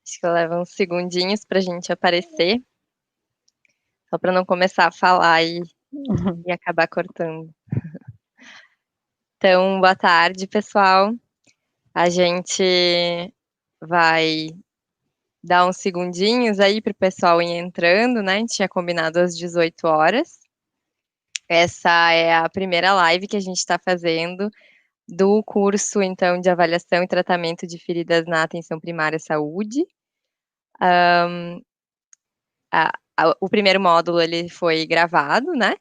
Acho que leva uns segundinhos pra gente aparecer, só para não começar a falar e acabar cortando. Então, boa tarde, pessoal. A gente vai dar uns segundinhos aí para o pessoal ir entrando, né? A gente tinha combinado às 18 horas. Essa é a primeira live que a gente está fazendo do curso, então, de avaliação e tratamento de feridas na atenção primária à saúde. O primeiro módulo ele foi gravado, né?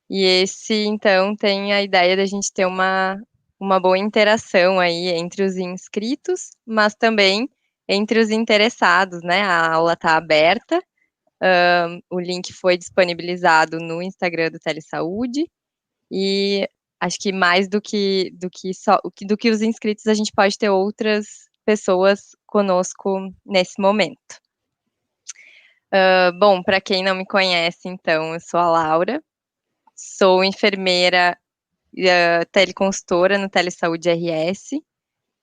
E esse, então, tem a ideia da gente ter uma boa interação aí entre os inscritos, mas também entre os interessados, né? A aula está aberta, o link foi disponibilizado no Instagram do Telesaúde, e acho que mais do que os inscritos, a gente pode ter outras pessoas conosco nesse momento. Bom, para quem não me conhece, então, eu sou a Laura, sou enfermeira teleconsultora no Telesaúde RS,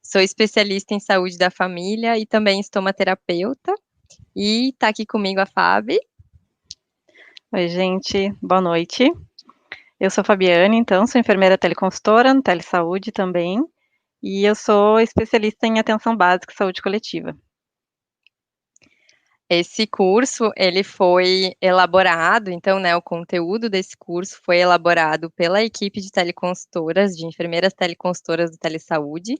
sou especialista em saúde da família e também estomaterapeuta, e tá aqui comigo a Fábio. Oi, gente, boa noite. Eu sou a Fabiane, então, sou enfermeira teleconsultora no Telesaúde também, e eu sou especialista em atenção básica e saúde coletiva. Esse curso, ele foi elaborado, então, né, o conteúdo desse curso foi elaborado pela equipe de teleconsultoras, de enfermeiras teleconsultoras do Telesaúde,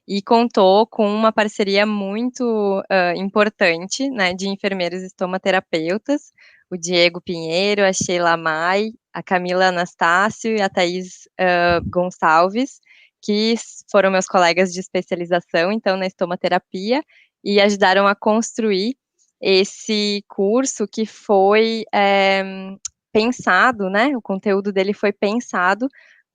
e contou com uma parceria muito importante, né, de enfermeiros estomaterapeutas, o Diego Pinheiro, a Sheila Mai, a Camila Anastácio e a Thaís Gonçalves, que foram meus colegas de especialização, então, na estomaterapia, e ajudaram a construir esse curso que foi pensado, né? O conteúdo dele foi pensado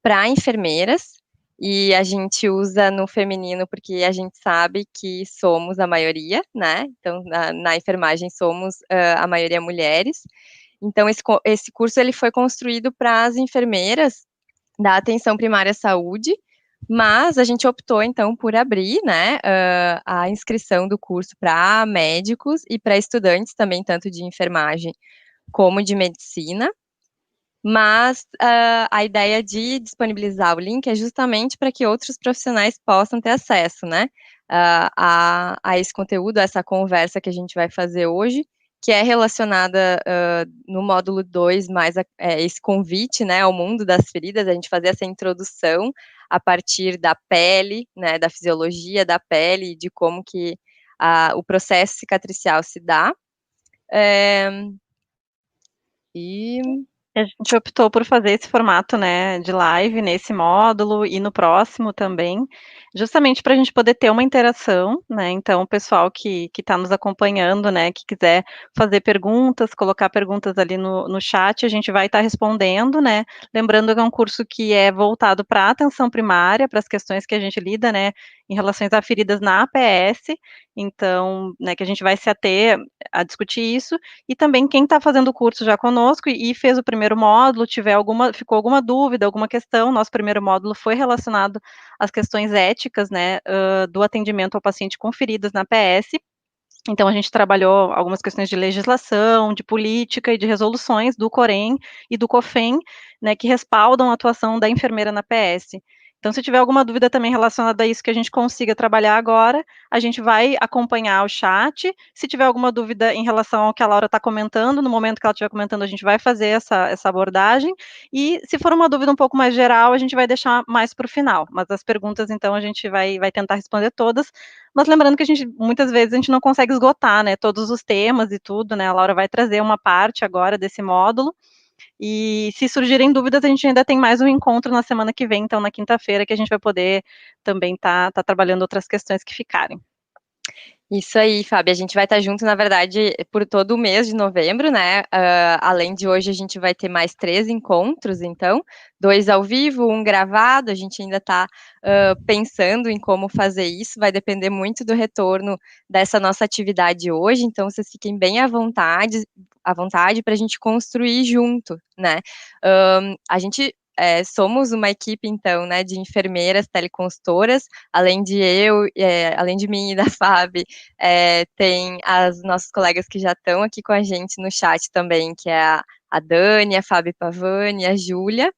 para enfermeiras, e a gente usa no feminino porque a gente sabe que somos a maioria, né? Então, na enfermagem somos a maioria mulheres. Então, esse curso ele foi construído para as enfermeiras da atenção primária à saúde, mas a gente optou, então, por abrir, né, a inscrição do curso para médicos e para estudantes também, tanto de enfermagem como de medicina, mas a ideia de disponibilizar o link é justamente para que outros profissionais possam ter acesso, né, a esse conteúdo, a essa conversa que a gente vai fazer hoje, que é relacionada no módulo 2, mais esse convite, né, ao mundo das feridas, a gente fazer essa introdução a partir da pele, né, da fisiologia da pele, de como que o processo cicatricial se dá. E A gente optou por fazer esse formato, né, de live nesse módulo e no próximo também, justamente para a gente poder ter uma interação, né, então o pessoal que está nos acompanhando, né, que quiser fazer perguntas, colocar perguntas ali no chat, a gente vai estar respondendo, né, lembrando que é um curso que é voltado para a atenção primária, para as questões que a gente lida, né, em relação a feridas na APS, então, né, que a gente vai se ater a discutir isso, e também quem está fazendo o curso já conosco e fez o primeiro módulo, ficou alguma dúvida, alguma questão, nosso primeiro módulo foi relacionado às questões éticas, né, do atendimento ao paciente com feridas na PS, então a gente trabalhou algumas questões de legislação, de política e de resoluções do Corém e do COFEM, né, que respaldam a atuação da enfermeira na PS. Então, se tiver alguma dúvida também relacionada a isso que a gente consiga trabalhar agora, a gente vai acompanhar o chat. Se tiver alguma dúvida em relação ao que a Laura está comentando, no momento que ela estiver comentando, a gente vai fazer essa abordagem. E se for uma dúvida um pouco mais geral, a gente vai deixar mais para o final. Mas as perguntas, então, a gente vai tentar responder todas. Mas lembrando que muitas vezes a gente não consegue esgotar, né, todos os temas e tudo, né, a Laura vai trazer uma parte agora desse módulo, e se surgirem dúvidas, a gente ainda tem mais um encontro na semana que vem, então na quinta-feira, que a gente vai poder também tá trabalhando outras questões que ficarem. isso aí, Fábio. A gente vai estar junto, na verdade, por todo o mês de novembro, né? Além de hoje, a gente vai ter mais 3 encontros, então, 2 ao vivo, um gravado. A gente ainda está pensando em como fazer isso. Vai depender muito do retorno dessa nossa atividade hoje. Então, vocês fiquem bem à vontade para a gente construir junto, né? A gente somos uma equipe, então, né, de enfermeiras teleconsultoras, além de mim e da Fabi, tem as nossas colegas que já estão aqui com a gente no chat também, que é a Dani, a Fabi Pavani, a Júlia.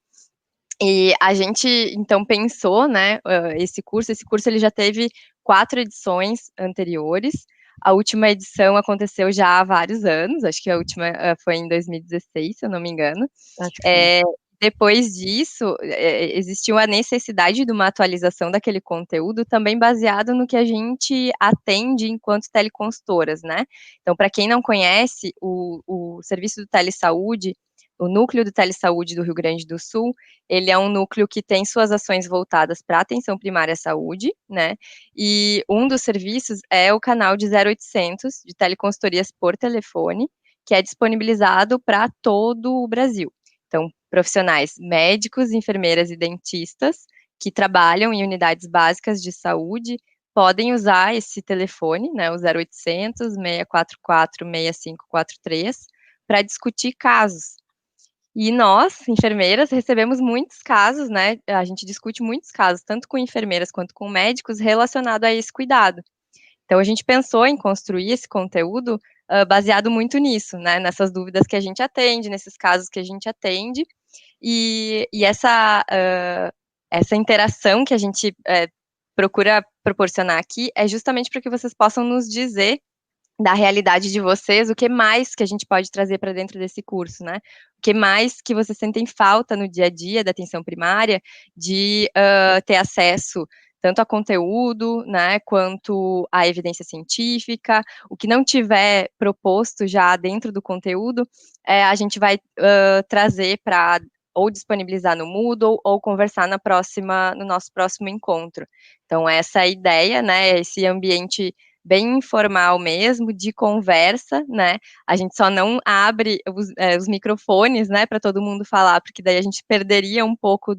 E a gente, então, pensou, né, esse curso ele já teve 4 edições anteriores. A última edição aconteceu já há vários anos, acho que a última foi em 2016, se eu não me engano. Acho que sim. Depois disso, existiu a necessidade de uma atualização daquele conteúdo, também baseado no que a gente atende enquanto teleconsultoras, né? Então, para quem não conhece, o serviço do Telesaúde, o núcleo do Telesaúde do Rio Grande do Sul, ele é um núcleo que tem suas ações voltadas para a atenção primária à saúde, né? E um dos serviços é o canal de 0800 de teleconsultorias por telefone, que é disponibilizado para todo o Brasil. Então, profissionais médicos, enfermeiras e dentistas que trabalham em unidades básicas de saúde podem usar esse telefone, né, o 0800 644 6543, para discutir casos. E nós, enfermeiras, recebemos muitos casos, né? A gente discute muitos casos, tanto com enfermeiras quanto com médicos, relacionado a esse cuidado. Então, a gente pensou em construir esse conteúdo baseado muito nisso, né? Nessas dúvidas que a gente atende, nesses casos que a gente atende, e essa interação que a gente procura proporcionar aqui é justamente para que vocês possam nos dizer da realidade de vocês, o que mais que a gente pode trazer para dentro desse curso, né? O que mais que vocês sentem falta no dia a dia da atenção primária de ter acesso tanto a conteúdo, né, quanto a evidência científica. O que não tiver proposto já dentro do conteúdo, a gente vai trazer para ou disponibilizar no Moodle ou conversar no nosso próximo encontro. Então, essa é a ideia, né, esse ambiente bem informal mesmo, de conversa, né? A gente só não abre os microfones, né, para todo mundo falar, porque daí a gente perderia um pouco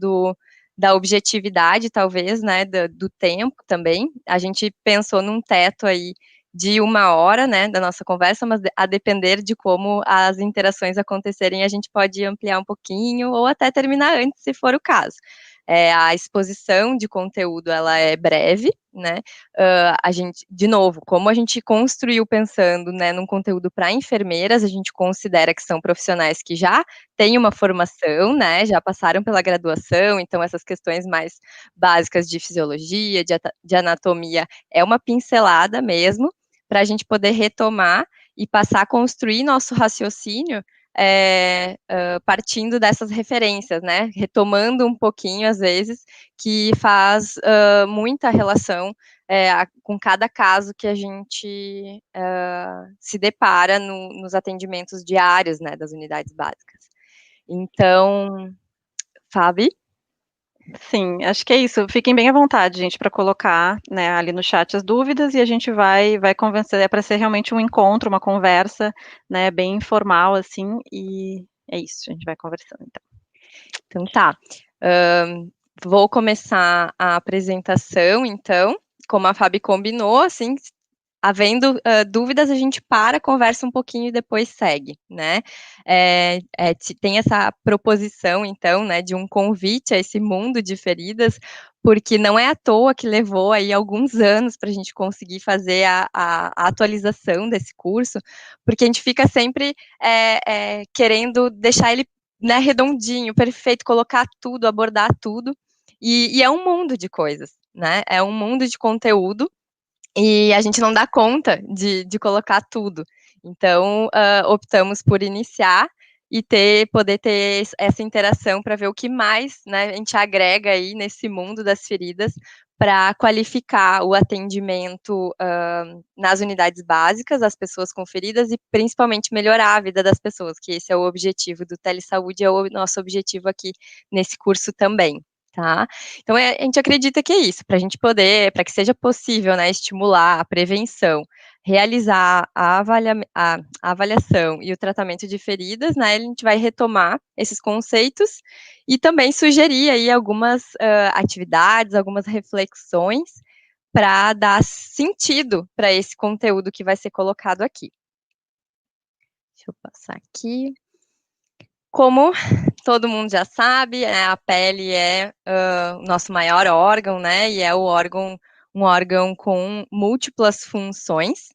da objetividade, talvez, né, do tempo também. A gente pensou num teto aí de 1 hora, né, da nossa conversa, mas a depender de como as interações acontecerem, a gente pode ampliar um pouquinho ou até terminar antes, se for o caso. A exposição de conteúdo, ela é breve, né, a gente, de novo, como a gente construiu pensando, né, num conteúdo para enfermeiras, a gente considera que são profissionais que já têm uma formação, né, já passaram pela graduação, então essas questões mais básicas de fisiologia, de anatomia, é uma pincelada mesmo, para a gente poder retomar e passar a construir nosso raciocínio partindo dessas referências, né, retomando um pouquinho, às vezes, que faz muita relação com cada caso que a gente se depara nos atendimentos diários, né, das unidades básicas. Então, Fabi? Sim, acho que é isso. Fiquem bem à vontade, gente, para colocar, né, ali no chat as dúvidas e a gente vai convencer, é para ser realmente um encontro, uma conversa, né, bem informal, assim, e é isso, a gente vai conversando, então. Então tá. Vou começar a apresentação, então, como a Fabi combinou, assim, havendo dúvidas, a gente para, conversa um pouquinho e depois segue, né? Tem essa proposição, então, né, de um convite a esse mundo de feridas, porque não é à toa que levou aí alguns anos para a gente conseguir fazer a atualização desse curso, porque a gente fica sempre querendo deixar ele, né, redondinho, perfeito, colocar tudo, abordar tudo, e é um mundo de coisas, né? É um mundo de conteúdo, e a gente não dá conta de colocar tudo. Então, optamos por iniciar e poder ter essa interação para ver o que mais, né, a gente agrega aí nesse mundo das feridas para qualificar o atendimento nas unidades básicas, das pessoas com feridas, e principalmente melhorar a vida das pessoas, que esse é o objetivo do Telesaúde, é o nosso objetivo aqui nesse curso também. Tá? Então, a gente acredita que é isso, para a gente poder, para que seja possível, né, estimular a prevenção, realizar a avaliação e o tratamento de feridas, né, a gente vai retomar esses conceitos e também sugerir aí algumas atividades, algumas reflexões para dar sentido para esse conteúdo que vai ser colocado aqui. Deixa eu passar aqui. Como todo mundo já sabe, a pele é o nosso maior órgão, né? E é um órgão com múltiplas funções.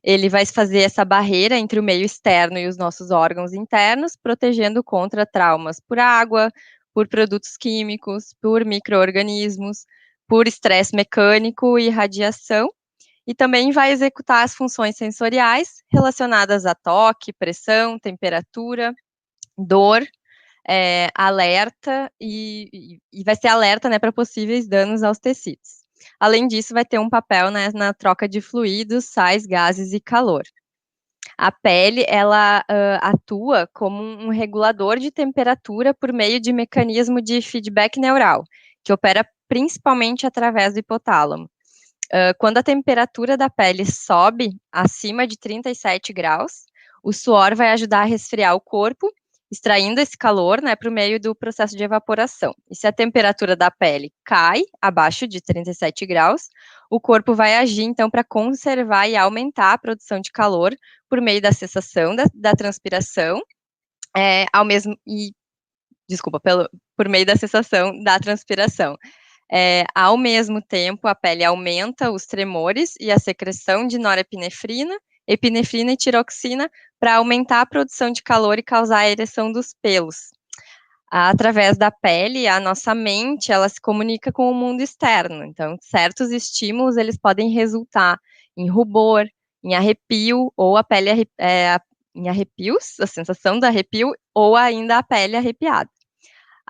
Ele vai fazer essa barreira entre o meio externo e os nossos órgãos internos, protegendo contra traumas por água, por produtos químicos, por micro-organismos, por estresse mecânico e radiação. E também vai executar as funções sensoriais relacionadas a toque, pressão, temperatura, dor, alerta e vai ser alerta, né, para possíveis danos aos tecidos. Além disso, vai ter um papel, né, na troca de fluidos, sais, gases e calor. A pele, ela atua como um regulador de temperatura por meio de mecanismo de feedback neural, que opera principalmente através do hipotálamo. Quando a temperatura da pele sobe acima de 37 graus, o suor vai ajudar a resfriar o corpo, extraindo esse calor, né, por meio do processo de evaporação. E se a temperatura da pele cai abaixo de 37 graus, o corpo vai agir, então, para conservar e aumentar a produção de calor por meio da cessação da transpiração, ao mesmo, e, desculpa, por meio da cessação da transpiração. Ao mesmo tempo, a pele aumenta os tremores e a secreção de norepinefrina, epinefrina e tiroxina para aumentar a produção de calor e causar a ereção dos pelos. Através da pele, a nossa mente, ela se comunica com o mundo externo. Então, certos estímulos, eles podem resultar em rubor, em arrepio, ou a pele em arrepios, a sensação do arrepio, ou ainda a pele arrepiada.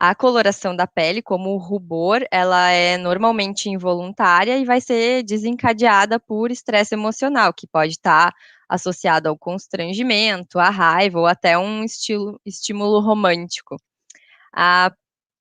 A coloração da pele, como o rubor, ela é normalmente involuntária e vai ser desencadeada por estresse emocional, que pode estar associado ao constrangimento, à raiva ou até um estímulo romântico. A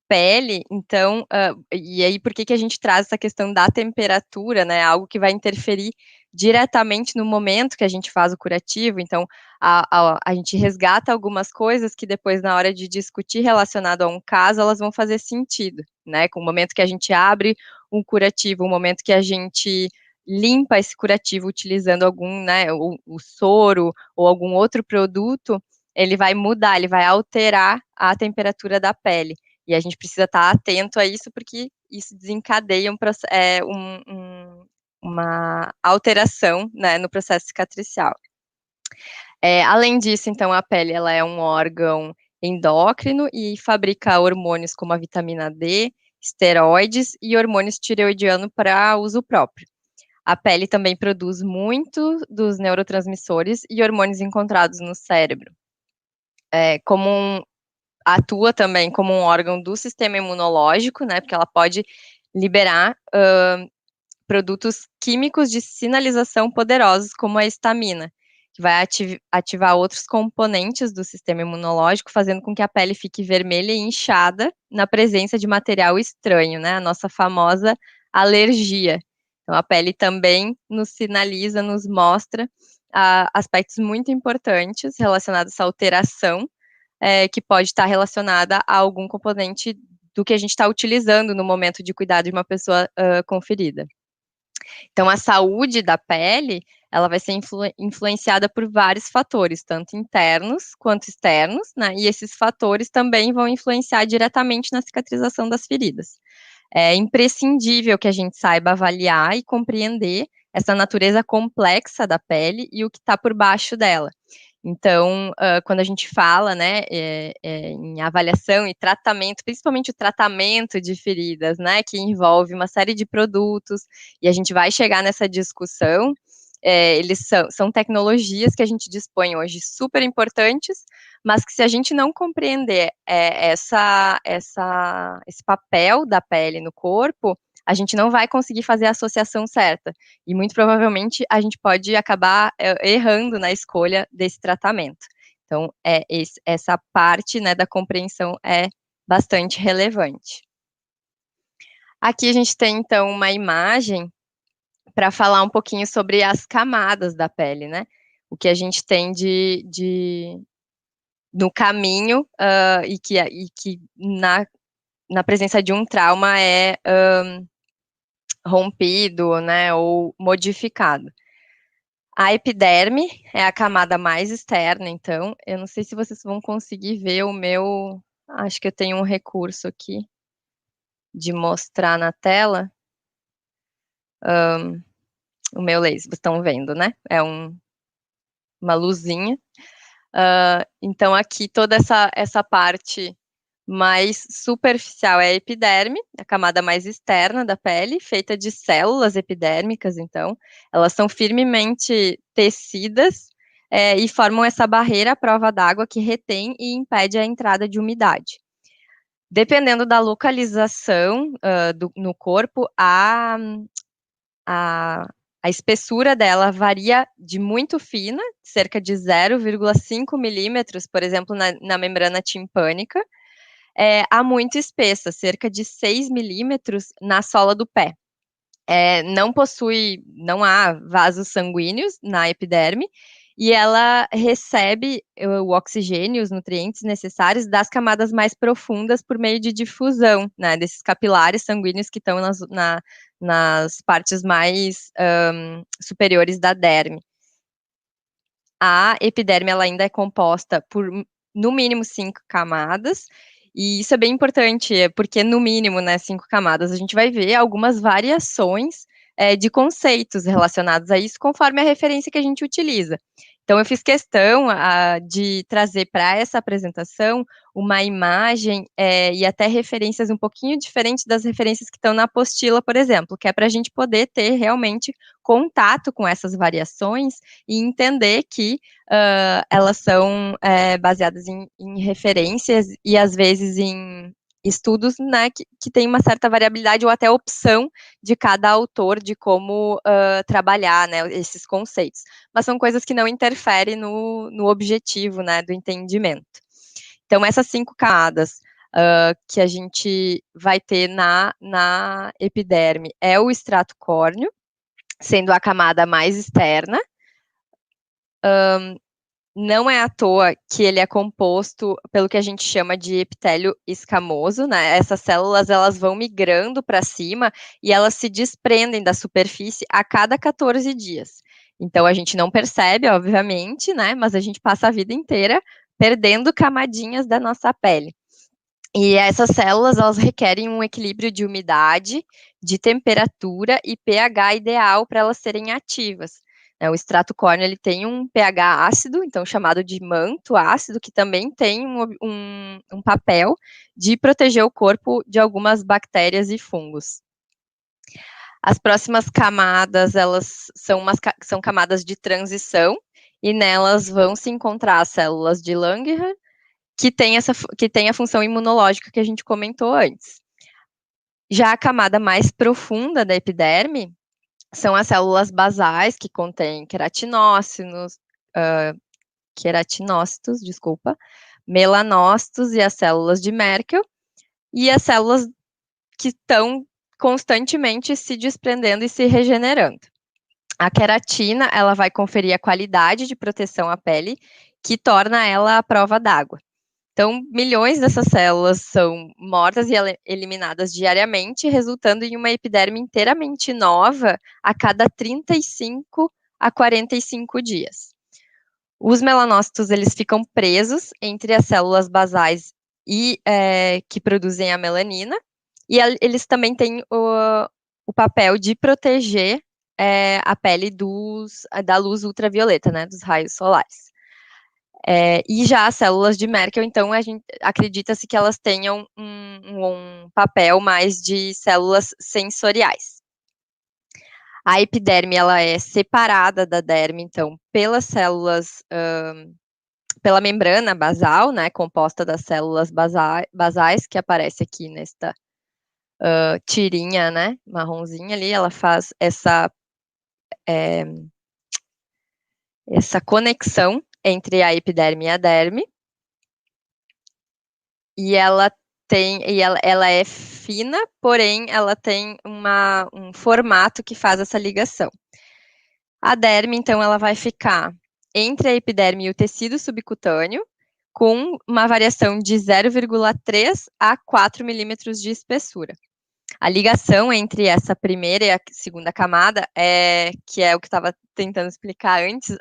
pele, então, e aí por que que a gente traz essa questão da temperatura, né, algo que vai interferir diretamente no momento que a gente faz o curativo, então, a gente resgata algumas coisas que depois na hora de discutir relacionado a um caso, elas vão fazer sentido, né, com o momento que a gente abre um curativo, o momento que a gente limpa esse curativo utilizando algum, né, o soro ou algum outro produto, ele vai mudar, ele vai alterar a temperatura da pele. E a gente precisa estar atento a isso, porque isso desencadeia uma alteração, né, no processo cicatricial. Além disso, então, a pele ela é um órgão endócrino e fabrica hormônios como a vitamina D, esteroides e hormônios tireoidiano para uso próprio. A pele também produz muito dos neurotransmissores e hormônios encontrados no cérebro. Atua também como um órgão do sistema imunológico, né, porque ela pode liberar produtos químicos de sinalização poderosos, como a histamina, que vai ativar outros componentes do sistema imunológico, fazendo com que a pele fique vermelha e inchada na presença de material estranho, né, a nossa famosa alergia. Então, a pele também nos sinaliza, nos mostra aspectos muito importantes relacionados a essa alteração que pode estar relacionada a algum componente do que a gente está utilizando no momento de cuidar de uma pessoa com ferida. Então, a saúde da pele, ela vai ser influenciada por vários fatores, tanto internos quanto externos, né? E esses fatores também vão influenciar diretamente na cicatrização das feridas. É imprescindível que a gente saiba avaliar e compreender essa natureza complexa da pele e o que está por baixo dela. Então, quando a gente fala, né, em avaliação e tratamento, principalmente o tratamento de feridas, né, que envolve uma série de produtos, e a gente vai chegar nessa discussão, eles são tecnologias que a gente dispõe hoje super importantes, mas que se a gente não compreender esse papel da pele no corpo, a gente não vai conseguir fazer a associação certa. E muito provavelmente a gente pode acabar errando na escolha desse tratamento. Então, essa parte, né, da compreensão é bastante relevante. Aqui a gente tem, então, uma imagem para falar um pouquinho sobre as camadas da pele, né? O que a gente tem no caminho e que na presença de um trauma é rompido, né, ou modificado. A epiderme é a camada mais externa, então, eu não sei se vocês vão conseguir ver o meu Acho que eu tenho um recurso aqui de mostrar na tela. O meu laser, vocês estão vendo, né? É uma luzinha. Então, aqui, toda essa parte mais superficial é a epiderme, a camada mais externa da pele, feita de células epidérmicas, então. Elas são firmemente tecidas e formam essa barreira à prova d'água que retém e impede a entrada de umidade. Dependendo da localização no corpo, a espessura dela varia de muito fina, cerca de 0,5 milímetros, por exemplo, na membrana timpânica, a muito espessa, cerca de 6 milímetros na sola do pé. Não há vasos sanguíneos na epiderme, e ela recebe o oxigênio, os nutrientes necessários das camadas mais profundas por meio de difusão, né, desses capilares sanguíneos que estão nas partes mais superiores da derme. A epiderme ela ainda é composta por, no mínimo, 5 camadas, e isso é bem importante, porque no mínimo, né, 5 camadas, a gente vai ver algumas variações de conceitos relacionados a isso, conforme a referência que a gente utiliza. Então, eu fiz questão de trazer para essa apresentação uma imagem e até referências um pouquinho diferentes das referências que estão na apostila, por exemplo, que é para a gente poder ter realmente contato com essas variações e entender que elas são baseadas em referências e, às vezes, em estudos, né, que tem uma certa variabilidade ou até opção de cada autor de como trabalhar, né, esses conceitos. Mas são coisas que não interferem no objetivo, né, do entendimento. Então, essas 5 camadas que a gente vai ter na epiderme é o extrato córneo, sendo a camada mais externa. Não é à toa que ele é composto pelo que a gente chama de epitélio escamoso, né? Essas células, elas vão migrando para cima e elas se desprendem da superfície a cada 14 dias. Então, a gente não percebe, obviamente, né? Mas a gente passa a vida inteira perdendo camadinhas da nossa pele. E essas células, elas requerem um equilíbrio de umidade, de temperatura e pH ideal para elas serem ativas. O extrato córneo, ele tem um pH ácido, então chamado de manto ácido, que também tem um papel de proteger o corpo de algumas bactérias e fungos. As próximas camadas, elas são camadas de transição, e nelas vão se encontrar as células de Langerhans, que tem a função imunológica que a gente comentou antes. Já a camada mais profunda da epiderme são as células basais, que contêm queratinócitos, melanócitos e as células de Merkel, e as células que estão constantemente se desprendendo e se regenerando. A queratina, ela vai conferir a qualidade de proteção à pele, que torna ela à prova d'água. Então, milhões dessas células são mortas e eliminadas diariamente, resultando em uma epiderme inteiramente nova a cada 35 a 45 dias. Os melanócitos, eles ficam presos entre as células basais e que produzem a melanina, e eles também têm o papel de proteger a pele da luz ultravioleta, né, dos raios solares. E já as células de Merkel, então, acredita-se que elas tenham um papel mais de células sensoriais. A epiderme, ela é separada da derme, então, pelas células, pela membrana basal, né, composta das células basais, que aparece aqui nesta tirinha, né, marronzinha ali, ela faz essa conexão entre a epiderme e a derme, e ela é fina, porém ela tem um formato que faz essa ligação. A derme, então, ela vai ficar entre a epiderme e o tecido subcutâneo, com uma variação de 0,3 a 4 milímetros de espessura. A ligação entre essa primeira e a segunda camada, que é o que eu estava tentando explicar antes,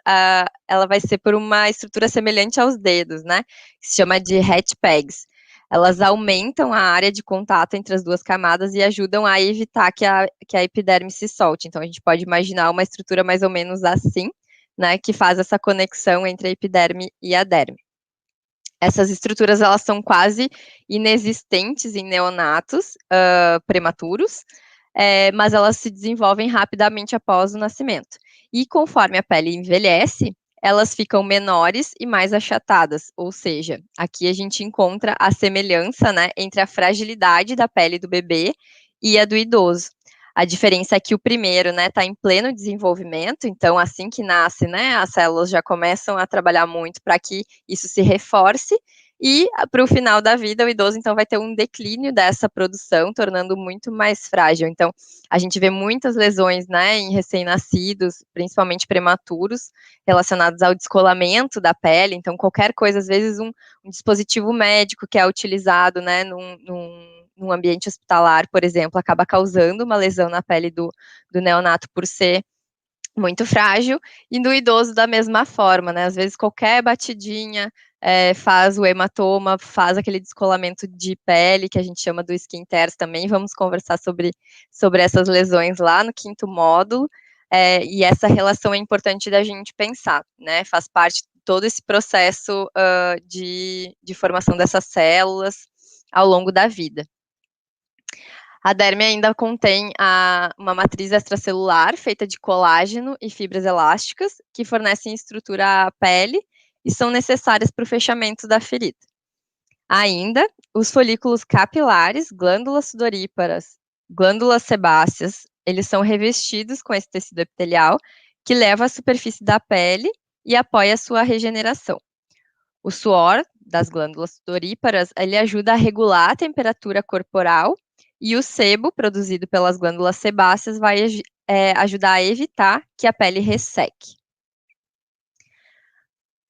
ela vai ser por uma estrutura semelhante aos dedos, né? Que se chama de hatch pegs. elas aumentam a área de contato entre as duas camadas e ajudam a evitar que a epiderme se solte. Então, a gente pode imaginar uma estrutura mais ou menos assim, né, que faz essa conexão entre a epiderme e a derme. Essas estruturas, elas são quase inexistentes em neonatos prematuros, mas elas se desenvolvem rapidamente após o nascimento. E conforme a pele envelhece, elas ficam menores e mais achatadas, ou seja, aqui a gente encontra a semelhança, né, entre a fragilidade da pele do bebê e a do idoso. A diferença é que o primeiro, né, está em pleno desenvolvimento, então assim que nasce, né, as células já começam a trabalhar muito para que isso se reforce, e para o final da vida, o idoso, então, vai ter um declínio dessa produção, tornando muito mais frágil. Então, a gente vê muitas lesões, né, em recém-nascidos, principalmente prematuros, relacionados ao descolamento da pele. Então, qualquer coisa, às vezes, um dispositivo médico que é utilizado, né, num ambiente hospitalar, por exemplo, acaba causando uma lesão na pele do neonato por ser muito frágil, e no idoso da mesma forma, né? Às vezes qualquer batidinha faz o hematoma, faz aquele descolamento de pele, que a gente chama do skin tears também. Vamos conversar sobre essas lesões lá no 5º módulo, e essa relação é importante da gente pensar, né? Faz parte de todo esse processo de formação dessas células ao longo da vida. A derme ainda contém uma matriz extracelular feita de colágeno e fibras elásticas, que fornecem estrutura à pele e são necessárias para o fechamento da ferida. Ainda, os folículos capilares, glândulas sudoríparas, glândulas sebáceas, eles são revestidos com esse tecido epitelial que leva à superfície da pele e apoia a sua regeneração. O suor das glândulas sudoríparas, ele ajuda a regular a temperatura corporal, e o sebo produzido pelas glândulas sebáceas vai ajudar a evitar que a pele resseque.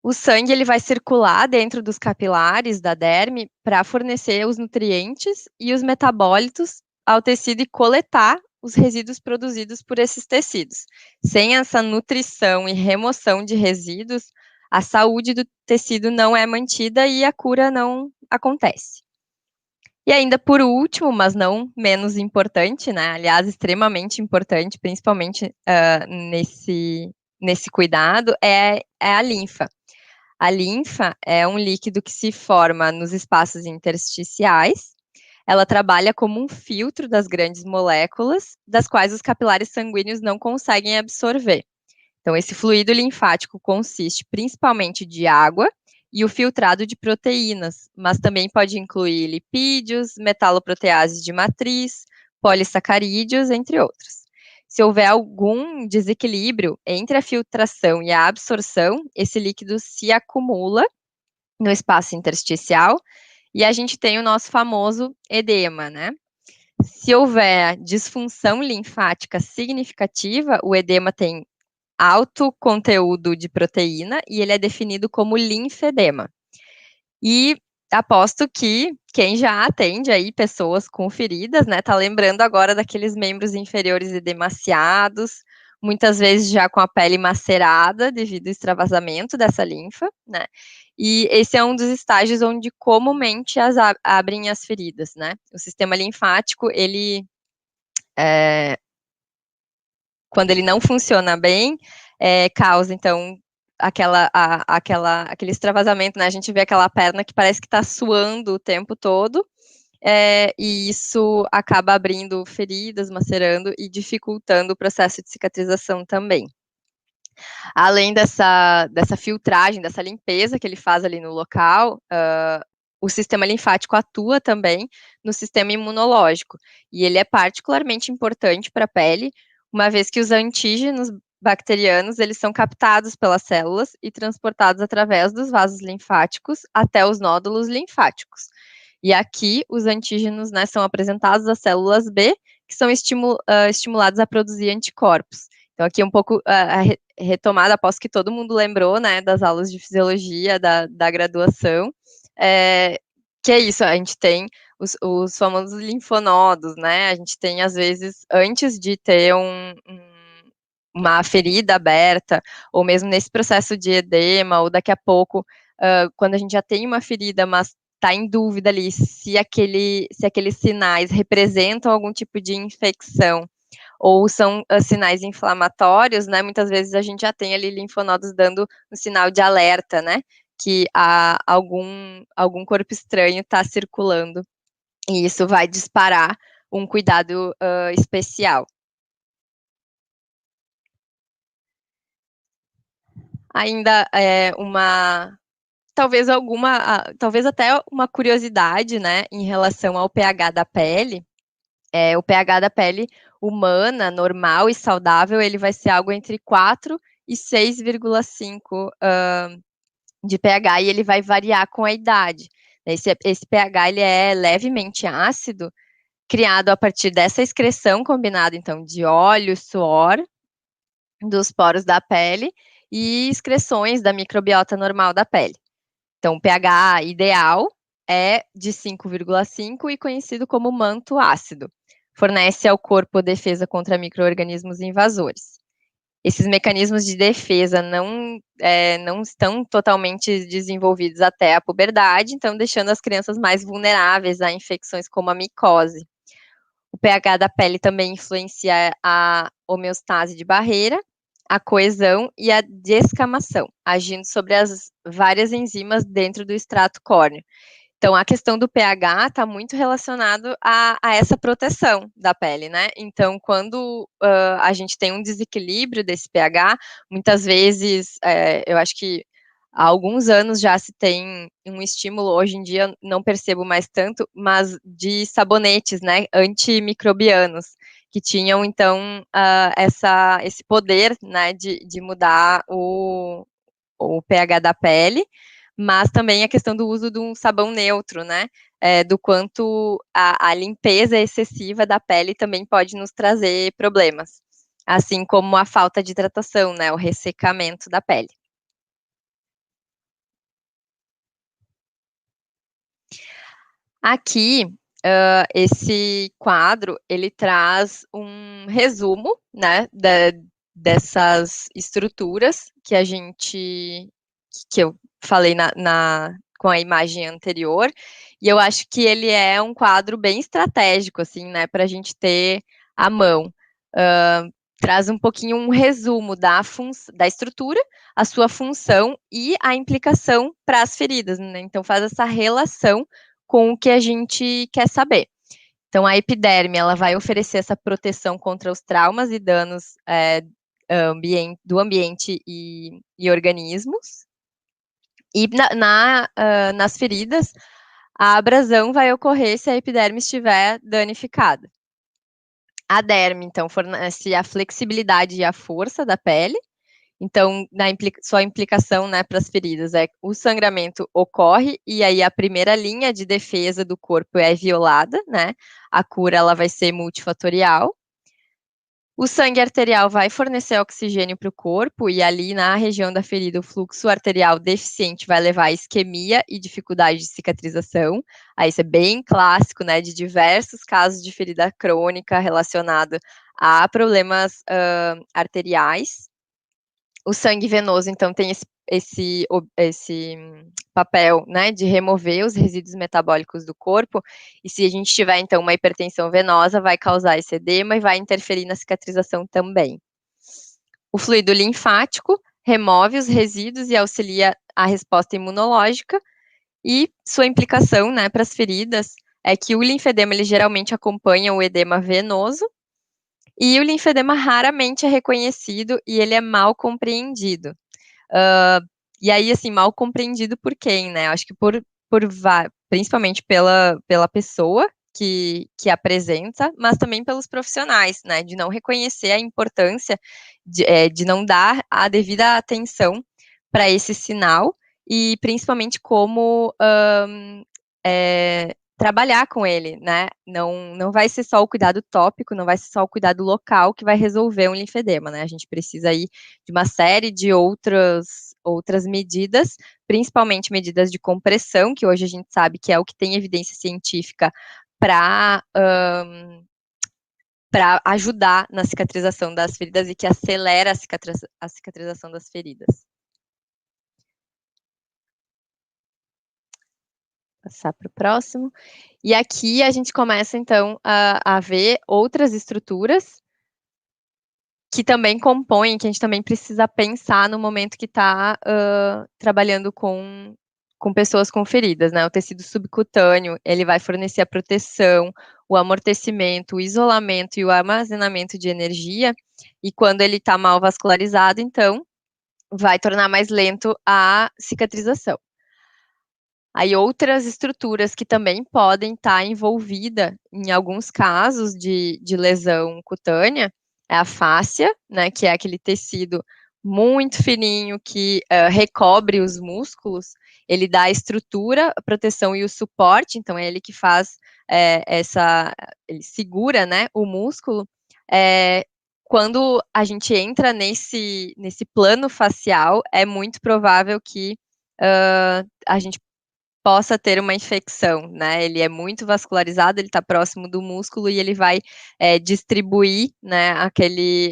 O sangue, ele vai circular dentro dos capilares da derme para fornecer os nutrientes e os metabólitos ao tecido e coletar os resíduos produzidos por esses tecidos. Sem essa nutrição e remoção de resíduos, a saúde do tecido não é mantida e a cura não acontece. E ainda por último, mas não menos importante, né? Aliás, extremamente importante, principalmente nesse cuidado, é a linfa. A linfa é um líquido que se forma nos espaços intersticiais. Ela trabalha como um filtro das grandes moléculas, das quais os capilares sanguíneos não conseguem absorver. Então, esse fluido linfático consiste principalmente de água e o filtrado de proteínas, mas também pode incluir lipídios, metaloproteases de matriz, polissacarídeos, entre outros. Se houver algum desequilíbrio entre a filtração e a absorção, esse líquido se acumula no espaço intersticial e a gente tem o nosso famoso edema, né? Se houver disfunção linfática significativa, o edema tem alto conteúdo de proteína e ele é definido como linfedema. E aposto que quem já atende aí pessoas com feridas, né, tá lembrando agora daqueles membros inferiores edemaciados, muitas vezes já com a pele macerada devido ao extravasamento dessa linfa, né? E esse é um dos estágios onde comumente abrem as feridas, né? O sistema linfático, ele quando ele não funciona bem, causa, então, aquele extravasamento, né? A gente vê aquela perna que parece que está suando o tempo todo, e isso acaba abrindo feridas, macerando e dificultando o processo de cicatrização também. Além dessa filtragem, dessa limpeza que ele faz ali no local, o sistema linfático atua também no sistema imunológico, e ele é particularmente importante para a pele, uma vez que os antígenos bacterianos, eles são captados pelas células e transportados através dos vasos linfáticos até os nódulos linfáticos. E aqui, os antígenos, né, são apresentados às células B, que são estimulados a produzir anticorpos. Então, aqui um pouco a retomada, aposto que todo mundo lembrou, né, das aulas de fisiologia da graduação, que é isso, a gente tem os famosos linfonodos, né, a gente tem, às vezes, antes de ter uma ferida aberta, ou mesmo nesse processo de edema, ou daqui a pouco, quando a gente já tem uma ferida, mas tá em dúvida ali se aqueles sinais representam algum tipo de infecção ou são sinais inflamatórios, né? Muitas vezes a gente já tem ali linfonodos dando um sinal de alerta, né? Que algum corpo estranho está circulando. E isso vai disparar um cuidado especial. Ainda talvez até uma curiosidade, né, em relação ao pH da pele. O pH da pele humana, normal e saudável, ele vai ser algo entre 4 e 6,5 de pH, e ele vai variar com a idade. Esse pH ele é levemente ácido, criado a partir dessa excreção combinada, então, de óleo, suor, dos poros da pele e excreções da microbiota normal da pele. Então, o pH ideal é de 5,5 e conhecido como manto ácido. Fornece ao corpo defesa contra micro-organismos invasores. Esses mecanismos de defesa não estão totalmente desenvolvidos até a puberdade, então deixando as crianças mais vulneráveis a infecções como a micose. O pH da pele também influencia a homeostase de barreira, a coesão e a descamação, agindo sobre as várias enzimas dentro do extrato córneo. Então, a questão do pH está muito relacionado a essa proteção da pele, né? Então, quando a gente tem um desequilíbrio desse pH, muitas vezes, eu acho que há alguns anos já se tem um estímulo, hoje em dia não percebo mais tanto, mas de sabonetes, né, antimicrobianos, que tinham, então, esse poder, né, de mudar o pH da pele, mas também a questão do uso de um sabão neutro, né? Do quanto a limpeza excessiva da pele também pode nos trazer problemas, assim como a falta de hidratação, né? O ressecamento da pele. Aqui, esse quadro, ele traz um resumo, né, dessas estruturas que eu falei com a imagem anterior, e eu acho que ele é um quadro bem estratégico, assim, né, para a gente ter à mão. Traz um pouquinho um resumo da estrutura, a sua função e a implicação para as feridas, né? Então faz essa relação com o que a gente quer saber. Então, a epiderme, ela vai oferecer essa proteção contra os traumas e danos do ambiente e organismos. E nas feridas, a abrasão vai ocorrer se a epiderme estiver danificada. A derme, então, fornece a flexibilidade e a força da pele. Então, sua implicação, né, para as feridas é o sangramento ocorre e aí a primeira linha de defesa do corpo é violada, né? A cura ela vai ser multifatorial. O sangue arterial vai fornecer oxigênio para o corpo e ali na região da ferida o fluxo arterial deficiente vai levar a isquemia e dificuldade de cicatrização. Aí isso é bem clássico, né, de diversos casos de ferida crônica relacionado a problemas arteriais. O sangue venoso, então, tem esse papel, né, de remover os resíduos metabólicos do corpo, e se a gente tiver, então, uma hipertensão venosa, vai causar esse edema e vai interferir na cicatrização também. O fluido linfático remove os resíduos e auxilia a resposta imunológica, e sua implicação, né, para as feridas é que o linfedema, ele geralmente acompanha o edema venoso, e o linfedema raramente é reconhecido e ele é mal compreendido. E aí, assim, mal compreendido por quem, né? Acho que principalmente pela pessoa que apresenta, mas também pelos profissionais, né? De não reconhecer a importância de não dar a devida atenção para esse sinal e principalmente como trabalhar com ele, né? Não vai ser só o cuidado tópico, não vai ser só o cuidado local que vai resolver um linfedema, né? A gente precisa aí de uma série de outras medidas, principalmente medidas de compressão, que hoje a gente sabe que é o que tem evidência científica para ajudar na cicatrização das feridas e que acelera a cicatrização das feridas. Passar para o próximo. E aqui a gente começa, então, a ver outras estruturas que também compõem, que a gente também precisa pensar no momento que está trabalhando com pessoas com feridas, né? O tecido subcutâneo, ele vai fornecer a proteção, o amortecimento, o isolamento e o armazenamento de energia, e quando ele está mal vascularizado, então, vai tornar mais lento a cicatrização. Aí outras estruturas que também podem estar envolvidas em alguns casos de lesão cutânea é a fáscia, né, que é aquele tecido muito fininho que recobre os músculos, ele dá a estrutura, a proteção e o suporte, então é ele que faz ele segura, né, o músculo. Quando a gente entra nesse plano facial, é muito provável que a gente possa ter uma infecção, né? Ele é muito vascularizado, ele está próximo do músculo e ele vai distribuir, né,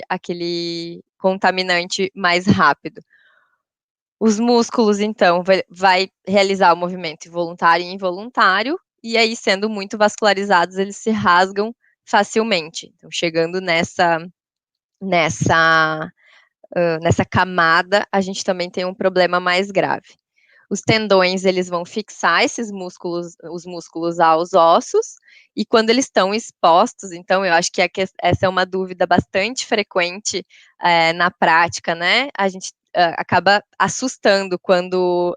aquele contaminante mais rápido. Os músculos, então, vai realizar o movimento voluntário e involuntário, e aí, sendo muito vascularizados, eles se rasgam facilmente. Então, chegando nessa camada, a gente também tem um problema mais grave. Os tendões, eles vão fixar esses músculos, os músculos aos ossos, e quando eles estão expostos, então eu acho que essa é uma dúvida bastante frequente na prática, né? A gente acaba assustando quando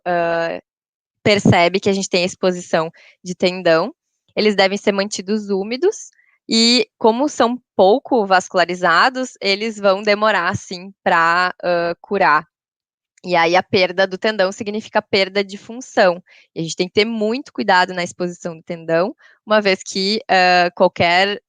percebe que a gente tem exposição de tendão. Eles devem ser mantidos úmidos, e como são pouco vascularizados, eles vão demorar, sim, para curar. E aí a perda do tendão significa perda de função. E a gente tem que ter muito cuidado na exposição do tendão, uma vez que qualquer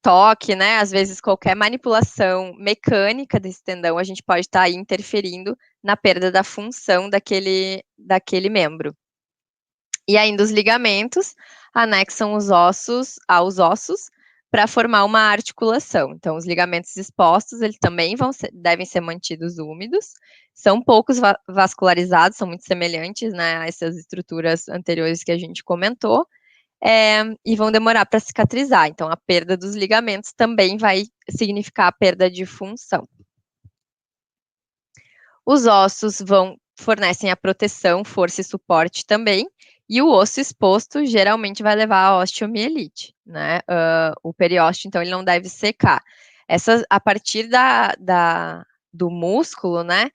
toque, né, às vezes qualquer manipulação mecânica desse tendão, a gente pode estar aí interferindo na perda da função daquele membro. E ainda os ligamentos anexam os ossos aos ossos para formar uma articulação. Então, os ligamentos expostos, eles também devem ser mantidos úmidos, são poucos vascularizados, são muito semelhantes, né, a essas estruturas anteriores que a gente comentou, e vão demorar para cicatrizar. Então, a perda dos ligamentos também vai significar a perda de função. Os ossos fornecem a proteção, força e suporte também, e o osso exposto geralmente vai levar à osteomielite, né? O periósteo, então, ele não deve secar. A partir do músculo, né?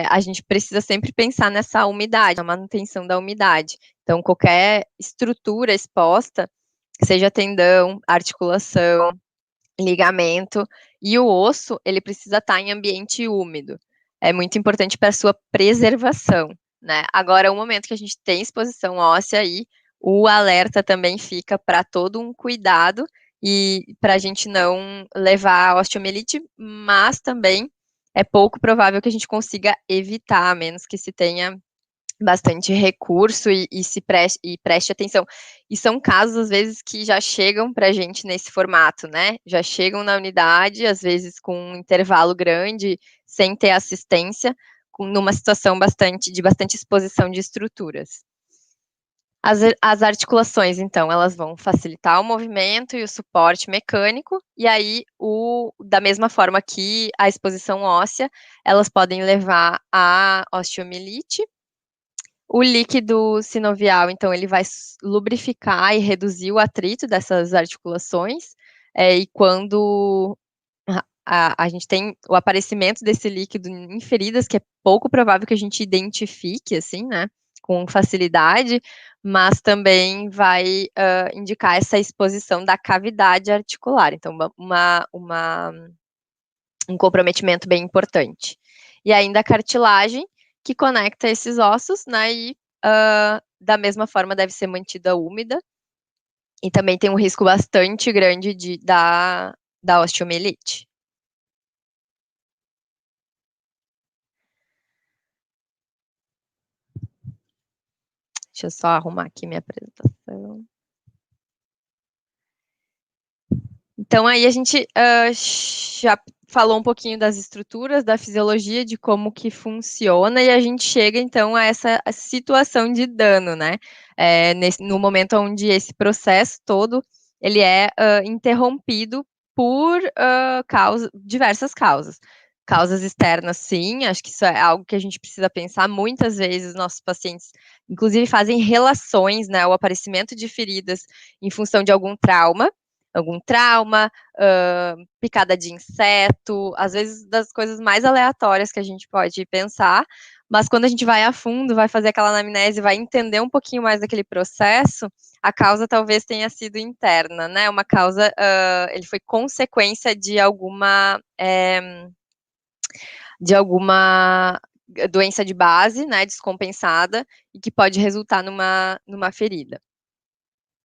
A gente precisa sempre pensar nessa umidade, na manutenção da umidade. Então, qualquer estrutura exposta, seja tendão, articulação, ligamento, e o osso, ele precisa estar em ambiente úmido. É muito importante para a sua preservação, né? Agora, o momento que a gente tem exposição óssea aí, o alerta também fica para todo um cuidado e para a gente não levar a osteomielite, mas também é pouco provável que a gente consiga evitar, a menos que se tenha bastante recurso e preste atenção. E são casos, às vezes, que já chegam para a gente nesse formato, né? Já chegam na unidade, às vezes com um intervalo grande, sem ter assistência, numa situação de bastante exposição de estruturas. As articulações, então, elas vão facilitar o movimento e o suporte mecânico, e aí, da mesma forma que a exposição óssea, elas podem levar à osteomielite. O líquido sinovial, então, ele vai lubrificar e reduzir o atrito dessas articulações, e quando a gente tem o aparecimento desse líquido em feridas, que é pouco provável que a gente identifique, assim, né, com facilidade, mas também vai indicar essa exposição da cavidade articular, então, um comprometimento bem importante. E ainda a cartilagem, que conecta esses ossos, né, e da mesma forma deve ser mantida úmida, e também tem um risco bastante grande da osteomielite. Deixa eu só arrumar aqui minha apresentação. Então, aí a gente já falou um pouquinho das estruturas, da fisiologia, de como que funciona, e a gente chega, então, a essa situação de dano, né? No momento onde esse processo todo, ele é interrompido por diversas causas. Causas externas, sim, acho que isso é algo que a gente precisa pensar. Muitas vezes, nossos pacientes, inclusive, fazem relações, né, o aparecimento de feridas em função de algum trauma, picada de inseto, às vezes das coisas mais aleatórias que a gente pode pensar, mas quando a gente vai a fundo, vai fazer aquela anamnese, vai entender um pouquinho mais daquele processo, a causa talvez tenha sido interna, né? Uma causa, ele foi consequência de alguma doença de base, né, descompensada, e que pode resultar numa ferida.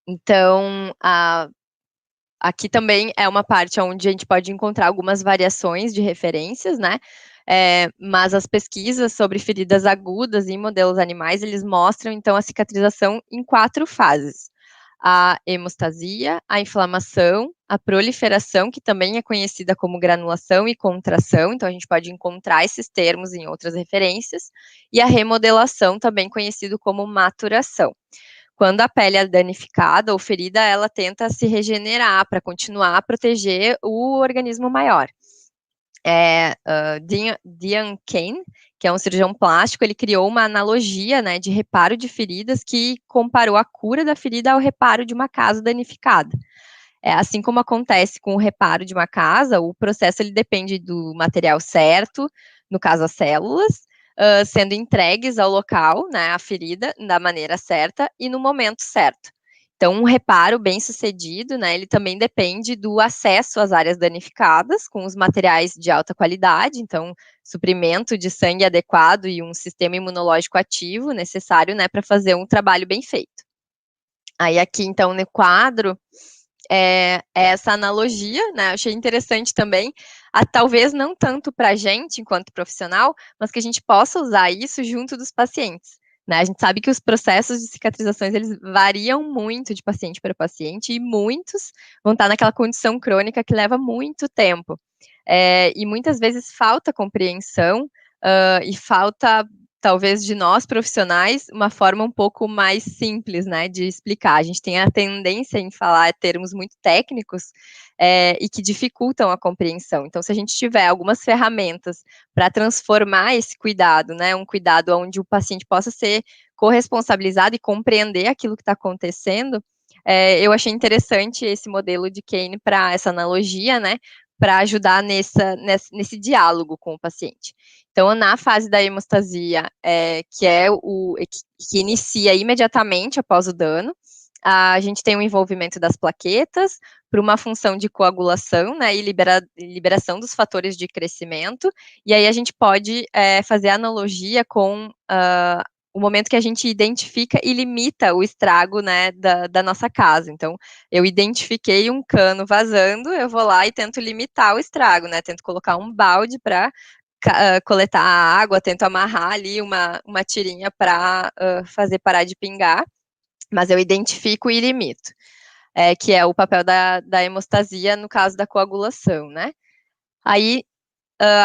Então, aqui também é uma parte onde a gente pode encontrar algumas variações de referências, né? Mas as pesquisas sobre feridas agudas em modelos animais, eles mostram, então, a cicatrização em 4 fases. A hemostasia, a inflamação, a proliferação, que também é conhecida como granulação e contração, então a gente pode encontrar esses termos em outras referências, e a remodelação, também conhecido como maturação. Quando a pele é danificada ou ferida, ela tenta se regenerar para continuar a proteger o organismo maior. Dean Cain, que é um cirurgião plástico, ele criou uma analogia, né, de reparo de feridas que comparou a cura da ferida ao reparo de uma casa danificada. Assim como acontece com o reparo de uma casa, o processo ele depende do material certo, no caso as células, sendo entregues ao local, né, a ferida, da maneira certa e no momento certo. Então, um reparo bem sucedido, né, ele também depende do acesso às áreas danificadas, com os materiais de alta qualidade, então, suprimento de sangue adequado e um sistema imunológico ativo necessário, né, para fazer um trabalho bem feito. Aí, aqui, então, no quadro, essa analogia, né, achei interessante também, talvez não tanto para a gente, enquanto profissional, mas que a gente possa usar isso junto dos pacientes. Né? A gente sabe que os processos de cicatrizações, eles variam muito de paciente para paciente, e muitos vão estar naquela condição crônica que leva muito tempo. E muitas vezes falta compreensão, e falta, talvez, de nós profissionais, uma forma um pouco mais simples, né, de explicar. A gente tem a tendência em falar termos muito técnicos e que dificultam a compreensão. Então, se a gente tiver algumas ferramentas para transformar esse cuidado, né, um cuidado onde o paciente possa ser corresponsabilizado e compreender aquilo que está acontecendo, eu achei interessante esse modelo de Kane para essa analogia, né, para ajudar nesse diálogo com o paciente. Então, na fase da hemostasia, que inicia imediatamente após o dano, a gente tem o envolvimento das plaquetas para uma função de coagulação, né, e liberação dos fatores de crescimento, e aí a gente pode fazer analogia com o momento que a gente identifica e limita o estrago, né, da nossa casa. Então, eu identifiquei um cano vazando, eu vou lá e tento limitar o estrago, né, tento colocar um balde para coletar a água, tento amarrar ali uma tirinha para fazer parar de pingar, mas eu identifico e limito, que é o papel da hemostasia no caso da coagulação, né. Aí,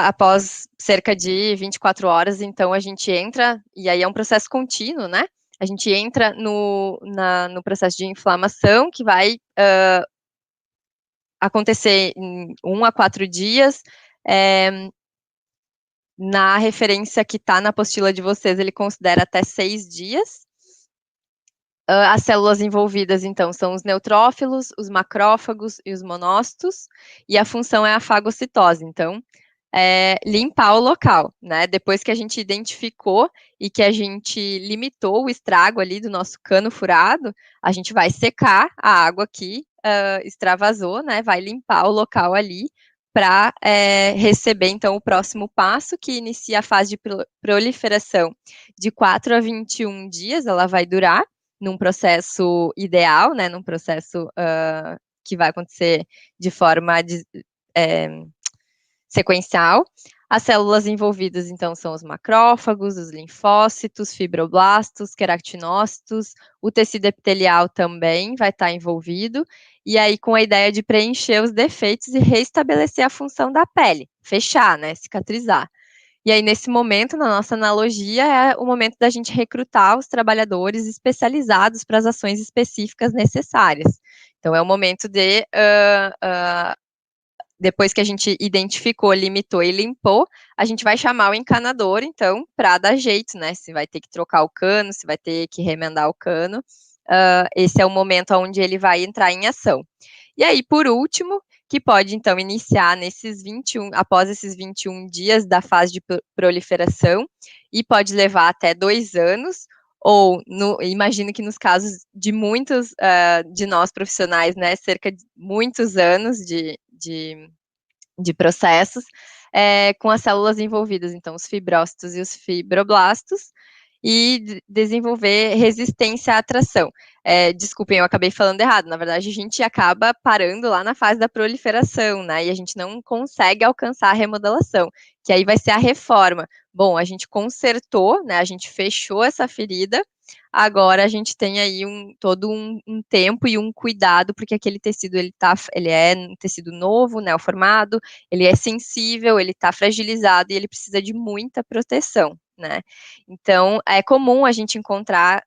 após cerca de 24 horas, então a gente entra, e aí é um processo contínuo, né, a gente entra no processo de inflamação, que vai acontecer em 1 a 4 dias, na referência que está na apostila de vocês, ele considera até 6 dias. As células envolvidas, então, são os neutrófilos, os macrófagos e os monócitos, e a função é a fagocitose. Então, limpar o local, né? Depois que a gente identificou e que a gente limitou o estrago ali do nosso cano furado, a gente vai secar a água que extravasou, né? Vai limpar o local ali para receber, então, o próximo passo, que inicia a fase de proliferação de 4 a 21 dias, ela vai durar, num processo ideal, né? Num processo que vai acontecer de forma sequencial. As células envolvidas, então, são os macrófagos, os linfócitos, fibroblastos, queratinócitos, o tecido epitelial também vai estar envolvido, e aí com a ideia de preencher os defeitos e restabelecer a função da pele, fechar, né, cicatrizar. E aí, nesse momento, na nossa analogia, é o momento da gente recrutar os trabalhadores especializados para as ações específicas necessárias. Então, é o momento de depois que a gente identificou, limitou e limpou, a gente vai chamar o encanador, então, para dar jeito, né? Se vai ter que trocar o cano, se vai ter que remendar o cano. Esse é o momento onde ele vai entrar em ação. E aí, por último, que pode, então, iniciar após esses 21 dias da fase de proliferação, e pode levar até 2 anos, ou imagino que nos casos de muitos de nós profissionais, né, cerca de muitos anos de processos, com as células envolvidas, então os fibrócitos e os fibroblastos, e desenvolver resistência à atração. Desculpem, eu acabei falando errado, na verdade a gente acaba parando lá na fase da proliferação, né, e a gente não consegue alcançar a remodelação, que aí vai ser a reforma. Bom, a gente consertou, né, a gente fechou essa ferida, agora a gente tem aí todo um tempo e um cuidado, porque aquele tecido ele é um tecido novo, neoformado, ele é sensível, ele está fragilizado e ele precisa de muita proteção, né? Então, é comum a gente encontrar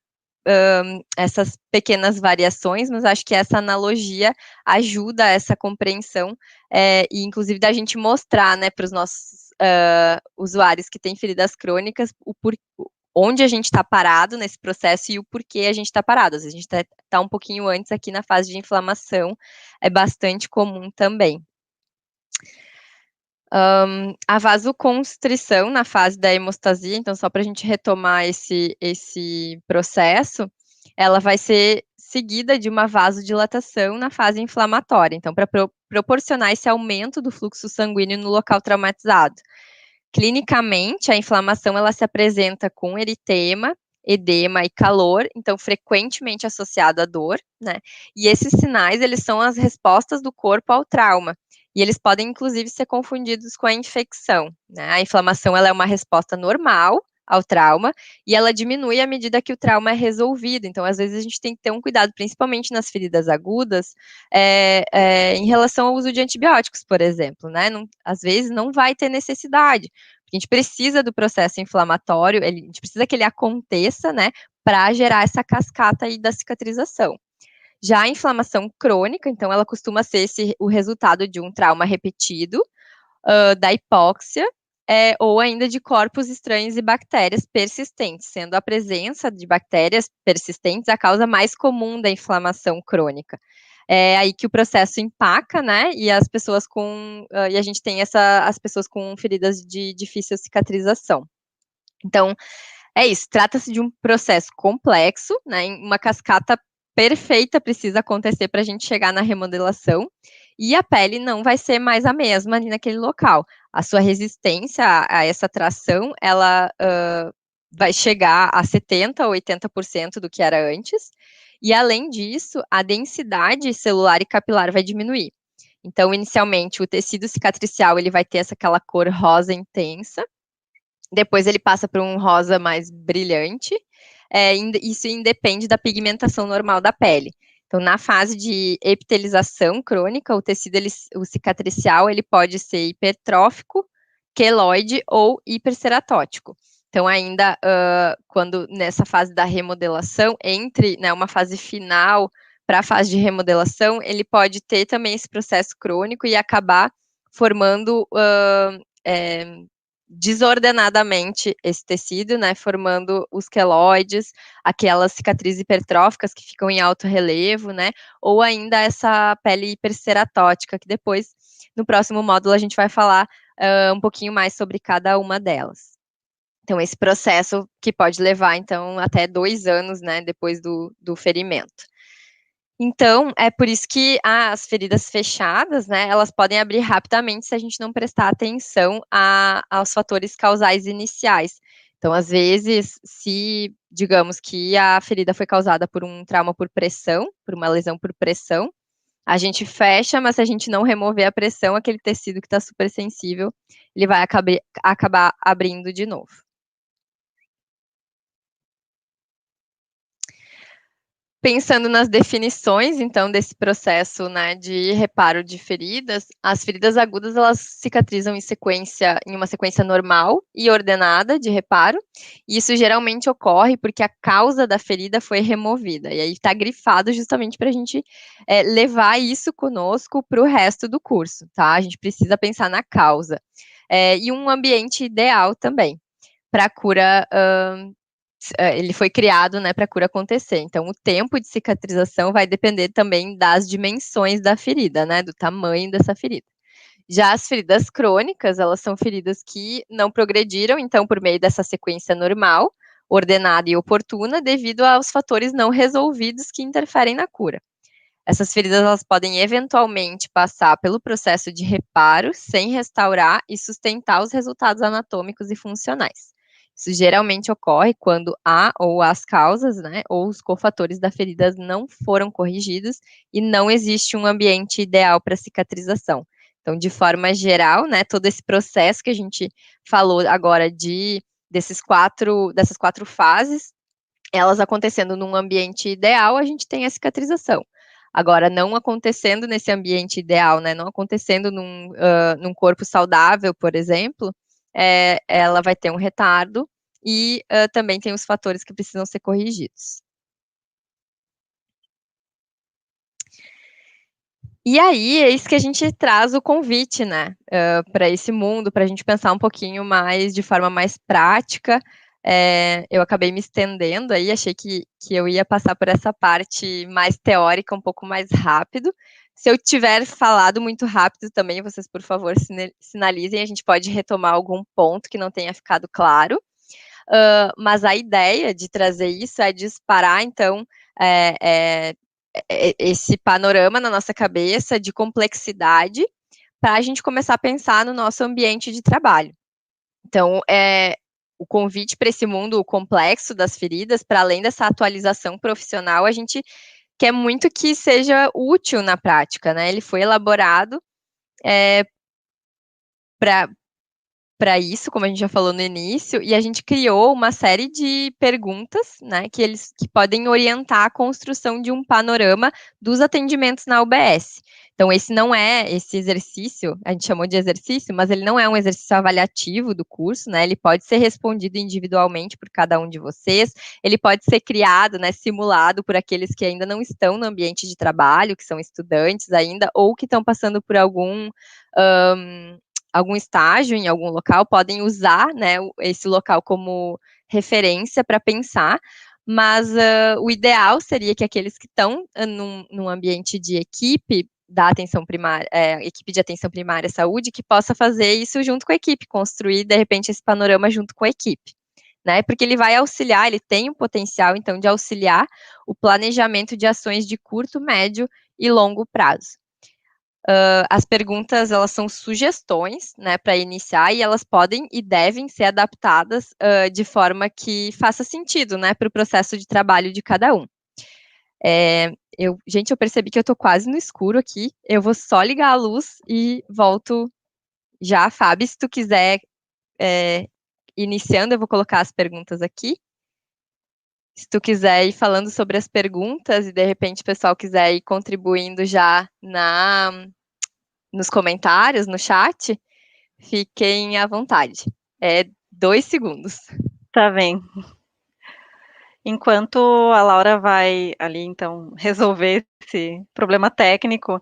essas pequenas variações, mas acho que essa analogia ajuda essa compreensão e inclusive da gente mostrar, né, para os nossos usuários que têm feridas crônicas onde a gente está parado nesse processo e o porquê a gente está parado. Às vezes a gente está um pouquinho antes aqui na fase de inflamação, é bastante comum também. A vasoconstrição na fase da hemostasia, então só para a gente retomar esse processo, ela vai ser seguida de uma vasodilatação na fase inflamatória, então para proporcionar esse aumento do fluxo sanguíneo no local traumatizado. Clinicamente, a inflamação ela se apresenta com eritema, edema e calor, então frequentemente associado à dor, né? E esses sinais, eles são as respostas do corpo ao trauma. E eles podem, inclusive, ser confundidos com a infecção, né? A inflamação, ela é uma resposta normal ao trauma, e ela diminui à medida que o trauma é resolvido. Então, às vezes, a gente tem que ter um cuidado, principalmente nas feridas agudas, em relação ao uso de antibióticos, por exemplo, né? Às vezes, não vai ter necessidade, porque a gente precisa do processo inflamatório, a gente precisa que ele aconteça, né, para gerar essa cascata aí da cicatrização. Já a inflamação crônica, então, ela costuma ser o resultado de um trauma repetido, da hipóxia, ou ainda de corpos estranhos e bactérias persistentes, sendo a presença de bactérias persistentes a causa mais comum da inflamação crônica. É aí que o processo empaca, né, e as pessoas e a gente tem as pessoas com feridas de difícil cicatrização. Então, é isso, trata-se de um processo complexo, né, uma cascata perfeita precisa acontecer para a gente chegar na remodelação, e a pele não vai ser mais a mesma ali naquele local. A sua resistência a essa tração, ela vai chegar a 70% ou 80% do que era antes, e além disso, a densidade celular e capilar vai diminuir. Então, inicialmente, o tecido cicatricial, ele vai ter aquela cor rosa intensa, depois ele passa para um rosa mais brilhante, isso independe da pigmentação normal da pele. Então, na fase de epitelização crônica, o cicatricial, ele pode ser hipertrófico, queloide ou hiperceratótico. Então, ainda quando nessa fase da remodelação, entre, né, uma fase final para a fase de remodelação, ele pode ter também esse processo crônico e acabar formando desordenadamente esse tecido, né, formando os queloides, aquelas cicatrizes hipertróficas que ficam em alto relevo, né, ou ainda essa pele hiperceratótica, que depois, no próximo módulo, a gente vai falar um pouquinho mais sobre cada uma delas. Então, esse processo que pode levar, então, até 2 anos, né, depois do ferimento. Então, é por isso que as feridas fechadas, né, elas podem abrir rapidamente se a gente não prestar atenção aos fatores causais iniciais. Então, às vezes, se, digamos que a ferida foi causada por um trauma por pressão, por uma lesão por pressão, A gente fecha, mas se a gente não remover a pressão, aquele tecido que está super sensível, ele vai acabar abrindo de novo. Pensando nas definições, então, desse processo, né, de reparo de feridas, as feridas agudas, elas cicatrizam em uma sequência normal e ordenada de reparo, e isso geralmente ocorre porque a causa da ferida foi removida, e aí está grifado justamente para a gente levar isso conosco para o resto do curso, tá? A gente precisa pensar na causa. E um ambiente ideal também, para a cura ele foi criado, né, para a cura acontecer. Então, o tempo de cicatrização vai depender também das dimensões da ferida, né, do tamanho dessa ferida. Já as feridas crônicas, elas são feridas que não progrediram, então, por meio dessa sequência normal, ordenada e oportuna, devido aos fatores não resolvidos que interferem na cura. Essas feridas, elas podem eventualmente passar pelo processo de reparo, sem restaurar e sustentar os resultados anatômicos e funcionais. Isso geralmente ocorre quando a ou as causas, né, ou os cofatores da ferida não foram corrigidos e não existe um ambiente ideal para cicatrização. Então, de forma geral, né, todo esse processo que a gente falou agora dessas quatro fases, elas acontecendo num ambiente ideal, a gente tem a cicatrização. Agora, não acontecendo nesse ambiente ideal, né, não acontecendo num corpo saudável, por exemplo, ela vai ter um retardo e também tem os fatores que precisam ser corrigidos. E aí, é isso que a gente traz o convite, né, para esse mundo, para a gente pensar um pouquinho mais, de forma mais prática. Eu acabei me estendendo aí, achei que eu ia passar por essa parte mais teórica um pouco mais rápido. Se eu tiver falado muito rápido também, vocês, por favor, sinalizem, a gente pode retomar algum ponto que não tenha ficado claro. Mas a ideia de trazer isso é disparar, então, é, é, esse panorama na nossa cabeça de complexidade para a gente começar a pensar no nosso ambiente de trabalho. Então, o convite para esse mundo complexo das feridas, para além dessa atualização profissional, a gente quer muito que seja útil na prática, né? Ele foi elaborado para isso, como a gente já falou no início, e a gente criou uma série de perguntas, né, que podem orientar a construção de um panorama dos atendimentos na UBS. Então, esse exercício, a gente chamou de exercício, mas ele não é um exercício avaliativo do curso, né, ele pode ser respondido individualmente por cada um de vocês, ele pode ser criado, né, simulado por aqueles que ainda não estão no ambiente de trabalho, que são estudantes ainda, ou que estão passando por algum estágio em algum local, podem usar, né, esse local como referência para pensar, mas o ideal seria que aqueles que estão num ambiente de equipe da atenção primária, equipe de atenção primária à saúde, que possa fazer isso junto com a equipe, construir, de repente, esse panorama junto com a equipe, né, porque ele vai auxiliar, ele tem o potencial, então, de auxiliar o planejamento de ações de curto, médio e longo prazo. As perguntas, elas são sugestões, né, para iniciar, e elas podem e devem ser adaptadas de forma que faça sentido, né, para o processo de trabalho de cada um. Gente, eu percebi que eu estou quase no escuro aqui, eu vou só ligar a luz e volto já. Fábio, se tu quiser, iniciando, eu vou colocar as perguntas aqui. Se tu quiser ir falando sobre as perguntas e, de repente, o pessoal quiser ir contribuindo já nos comentários, no chat, fiquem à vontade. 2 segundos. Tá bem. Enquanto a Laura vai ali, então, resolver esse problema técnico,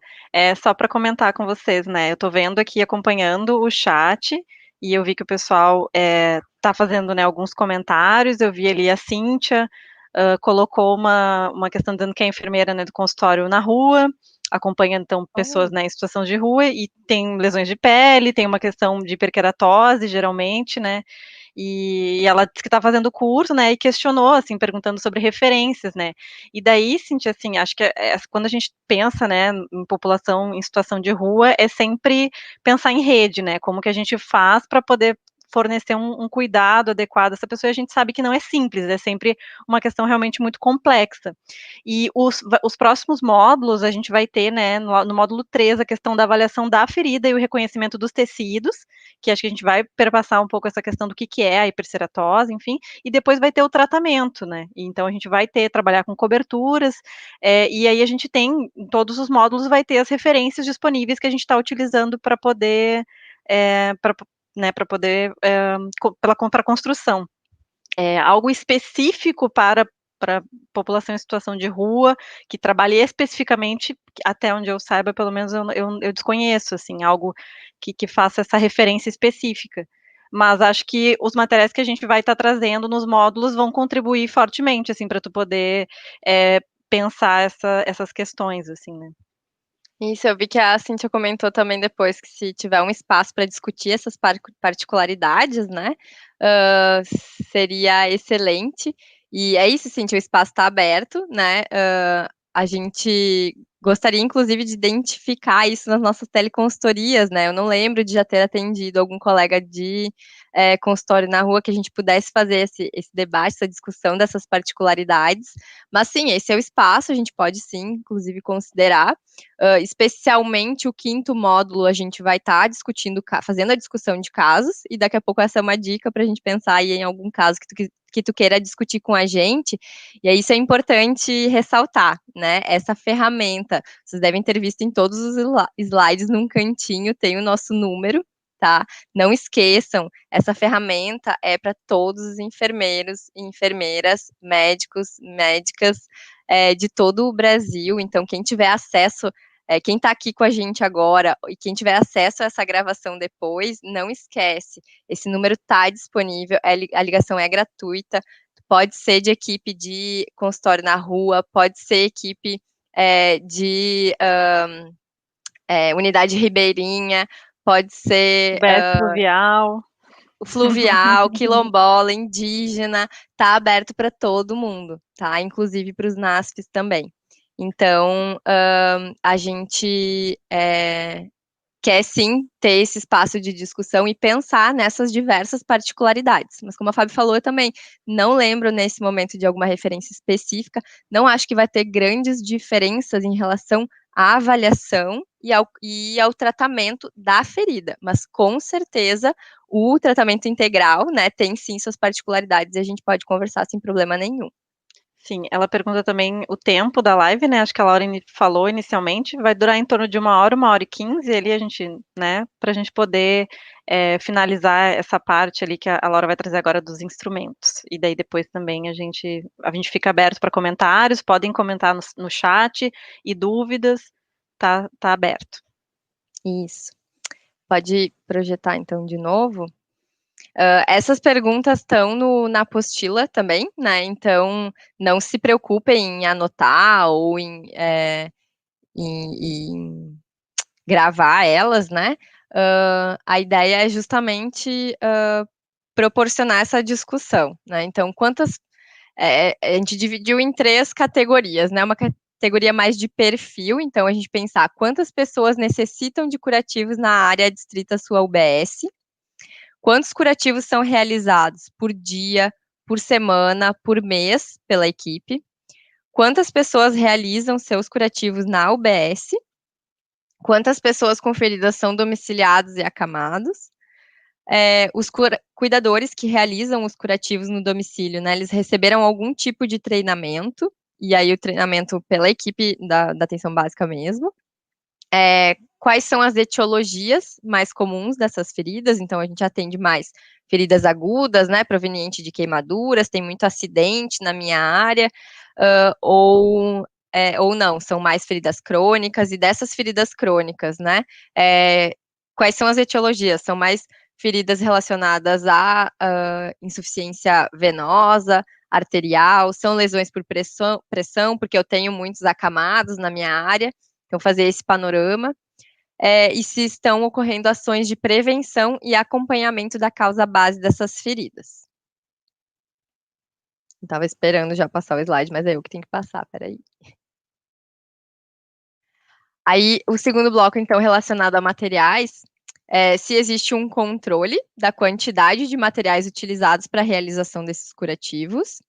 só para comentar com vocês, né, eu tô vendo aqui, acompanhando o chat, e eu vi que o pessoal tá fazendo, né, alguns comentários, eu vi ali a Cíntia, colocou uma questão dizendo que é enfermeira, né, do consultório na rua, acompanha, então, pessoas, né, em situação de rua, e tem lesões de pele, tem uma questão de hiperqueratose, geralmente, né, e ela disse que está fazendo o curso, né, e questionou, assim, perguntando sobre referências, né. E daí, Cintia, assim, acho que quando a gente pensa, né, em população em situação de rua, é sempre pensar em rede, né, como que a gente faz para poder fornecer um cuidado adequado a essa pessoa, e a gente sabe que não é simples, é sempre uma questão realmente muito complexa. E os próximos módulos, a gente vai ter, né, no módulo 3, a questão da avaliação da ferida e o reconhecimento dos tecidos, que acho que a gente vai perpassar um pouco essa questão do que é a hiperceratose, enfim, e depois vai ter o tratamento, né, então a gente vai trabalhar com coberturas, e aí a gente tem, em todos os módulos, vai ter as referências disponíveis que a gente está utilizando para poder, para poder, pela contraconstrução. Algo específico para população em situação de rua, que trabalhe especificamente, até onde eu saiba, pelo menos eu desconheço, assim, algo que faça essa referência específica. Mas acho que os materiais que a gente vai estar trazendo nos módulos vão contribuir fortemente, assim, para tu poder pensar essas questões, assim, né. Isso, eu vi que a Cíntia comentou também depois que se tiver um espaço para discutir essas particularidades, né, hã, seria excelente. E é isso, Cíntia, o espaço está aberto, né, a gente gostaria inclusive de identificar isso nas nossas teleconsultorias, né, eu não lembro de já ter atendido algum colega de, consultório na rua que a gente pudesse fazer esse debate, essa discussão dessas particularidades, mas sim, esse é o espaço, a gente pode sim, inclusive considerar. Especialmente o 5º módulo, a gente vai estar discutindo, fazendo a discussão de casos, e daqui a pouco essa é uma dica para a gente pensar aí em algum caso que tu queira discutir com a gente, e aí isso é importante ressaltar, né, essa ferramenta, vocês devem ter visto em todos os slides, num cantinho tem o nosso número, tá? Não esqueçam, essa ferramenta é para todos os enfermeiros e enfermeiras, médicos, médicas, de todo o Brasil, então quem tiver acesso, quem está aqui com a gente agora e quem tiver acesso a essa gravação depois, não esquece, esse número está disponível, a ligação é gratuita, pode ser de equipe de consultório na rua, pode ser equipe de unidade ribeirinha, pode ser UBS fluvial. fluvial, quilombola, indígena, está aberto para todo mundo, tá? Inclusive para os NASPs também. Então, a gente quer sim ter esse espaço de discussão e pensar nessas diversas particularidades. Mas como a Fábio falou, eu também não lembro nesse momento de alguma referência específica, não acho que vai ter grandes diferenças em relação à avaliação e ao tratamento da ferida, mas com certeza o tratamento integral, né, tem sim suas particularidades e a gente pode conversar sem problema nenhum. Sim, ela pergunta também o tempo da live, né, acho que a Laura falou inicialmente, vai durar em torno de 1 hora e 15, ali a gente, né, pra gente poder, finalizar essa parte ali que a Laura vai trazer agora dos instrumentos. E daí depois também a gente fica aberto para comentários, podem comentar no chat, e dúvidas, tá aberto. Isso. Pode projetar então de novo? Essas perguntas estão na apostila também, né, então não se preocupem em anotar ou em gravar elas, né, a ideia é justamente, proporcionar essa discussão, né, então a gente dividiu em 3 categorias, né, uma categoria mais de perfil, então a gente pensar quantas pessoas necessitam de curativos na área adstrita à sua UBS, quantos curativos são realizados por dia, por semana, por mês pela equipe? Quantas pessoas realizam seus curativos na UBS? Quantas pessoas com feridas são domiciliados e acamados? Os cuidadores que realizam os curativos no domicílio, né, eles receberam algum tipo de treinamento, e aí o treinamento pela equipe da atenção básica mesmo. Quais são as etiologias mais comuns dessas feridas? Então, a gente atende mais feridas agudas, né, proveniente de queimaduras, tem muito acidente na minha área, ou não, são mais feridas crônicas, e dessas feridas crônicas, né, quais são as etiologias? São mais feridas relacionadas à insuficiência venosa, arterial, são lesões por pressão, porque eu tenho muitos acamados na minha área, então fazer esse panorama, e se estão ocorrendo ações de prevenção e acompanhamento da causa base dessas feridas. Estava esperando já passar o slide, mas é eu que tenho que passar, peraí. Aí, o segundo bloco, então, relacionado a materiais, se existe um controle da quantidade de materiais utilizados para a realização desses curativos,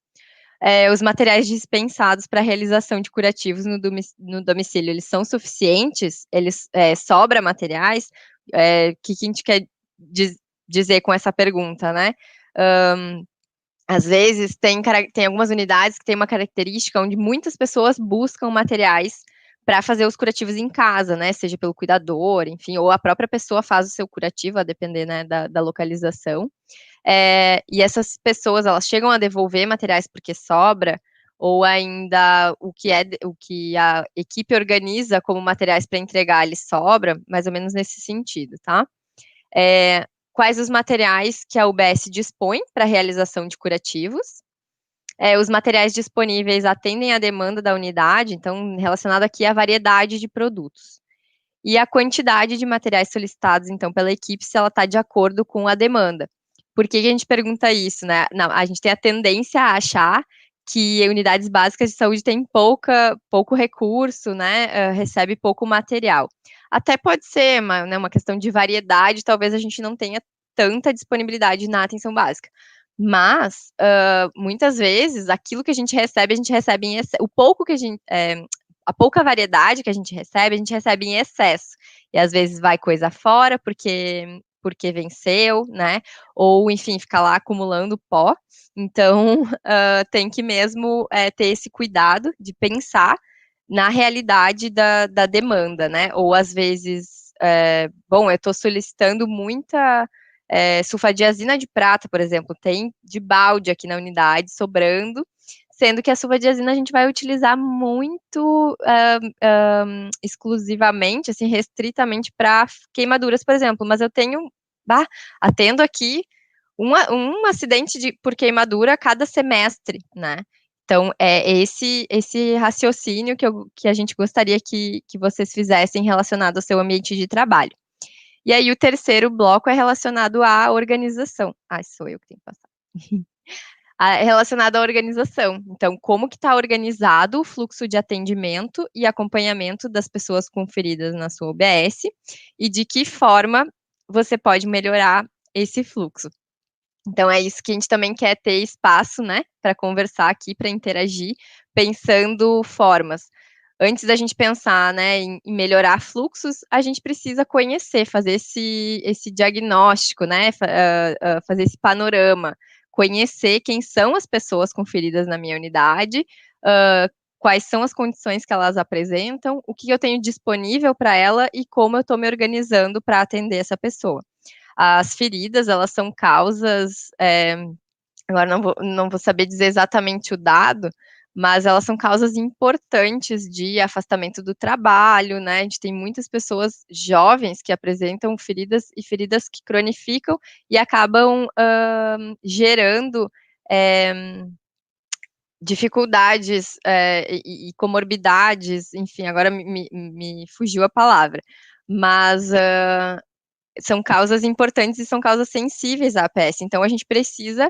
os materiais dispensados para a realização de curativos no domicílio, eles são suficientes? Eles sobra materiais? Que a gente quer dizer com essa pergunta, né? Às vezes tem algumas unidades que têm uma característica onde muitas pessoas buscam materiais para fazer os curativos em casa, né? Seja pelo cuidador, enfim, ou a própria pessoa faz o seu curativo, a depender, né, da localização. E essas pessoas, elas chegam a devolver materiais porque sobra, ou ainda o que a equipe organiza como materiais para entregar, ele sobra, mais ou menos nesse sentido, tá? Quais os materiais que a UBS dispõe para a realização de curativos? Os materiais disponíveis atendem à demanda da unidade, então, relacionado aqui à variedade de produtos. E a quantidade de materiais solicitados, então, pela equipe, se ela está de acordo com a demanda. Por que a gente pergunta isso, né? Não, a gente tem a tendência a achar que unidades básicas de saúde têm pouco recurso, né? Recebe pouco material. Até pode ser uma questão de variedade, talvez a gente não tenha tanta disponibilidade na atenção básica. Mas, muitas vezes, aquilo que a gente recebe em o pouco que a pouca variedade que a gente recebe em excesso. E às vezes vai coisa fora porque venceu, né? Ou, enfim, fica lá acumulando pó. Então, tem que mesmo ter esse cuidado de pensar na realidade da demanda, né? Ou às vezes, eu estou solicitando muita sulfadiazina de prata, por exemplo, tem de balde aqui na unidade sobrando, sendo que a sulfadiazina a gente vai utilizar muito exclusivamente, assim, restritamente para queimaduras, por exemplo, mas eu atendo aqui um acidente por queimadura a cada semestre, né? Então, é esse raciocínio que a gente gostaria que vocês fizessem relacionado ao seu ambiente de trabalho. E aí, o terceiro bloco é relacionado à organização. Sou eu que tenho que passar. Relacionado à organização. Então, como que está organizado o fluxo de atendimento e acompanhamento das pessoas com feridas na sua UBS e de que forma você pode melhorar esse fluxo. Então, é isso que a gente também quer ter espaço, né, para conversar aqui, para interagir, pensando formas. Antes da gente pensar, né, em melhorar fluxos, a gente precisa conhecer, fazer esse diagnóstico, né, fazer esse panorama, conhecer quem são as pessoas com feridas na minha unidade, quais são as condições que elas apresentam, o que eu tenho disponível para ela e como eu estou me organizando para atender essa pessoa. As feridas, elas são causas, agora não vou saber dizer exatamente o dado, mas elas são causas importantes de afastamento do trabalho, né? A gente tem muitas pessoas jovens que apresentam feridas e feridas que cronificam e acabam gerando dificuldades e comorbidades, enfim, agora me fugiu a palavra, mas são causas importantes e são causas sensíveis à APS, então a gente precisa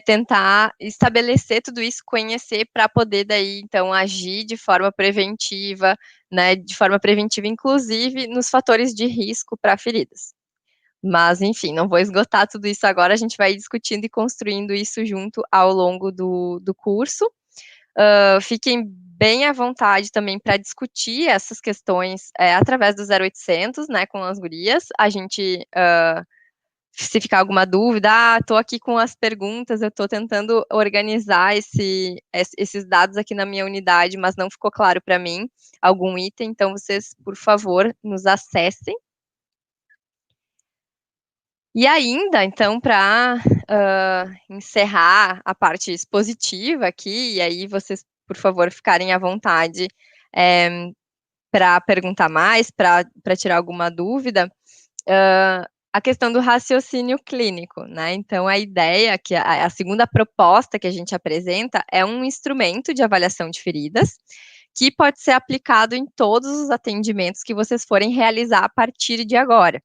tentar estabelecer tudo isso, conhecer para poder daí, então, agir de forma preventiva, né, de forma preventiva, inclusive, nos fatores de risco para feridas. Mas, enfim, não vou esgotar tudo isso agora, a gente vai discutindo e construindo isso junto ao longo do curso. Fiquem bem à vontade também para discutir essas questões através do 0800, né, com as gurias. A gente, se ficar alguma dúvida, estou aqui com as perguntas, eu estou tentando organizar esses dados aqui na minha unidade, mas não ficou claro para mim algum item, então vocês, por favor, nos acessem. E ainda, então, para encerrar a parte expositiva aqui, e aí vocês, por favor, ficarem à vontade para perguntar mais, para tirar alguma dúvida, a questão do raciocínio clínico, né? Então, a ideia, que a segunda proposta que a gente apresenta é um instrumento de avaliação de feridas que pode ser aplicado em todos os atendimentos que vocês forem realizar a partir de agora.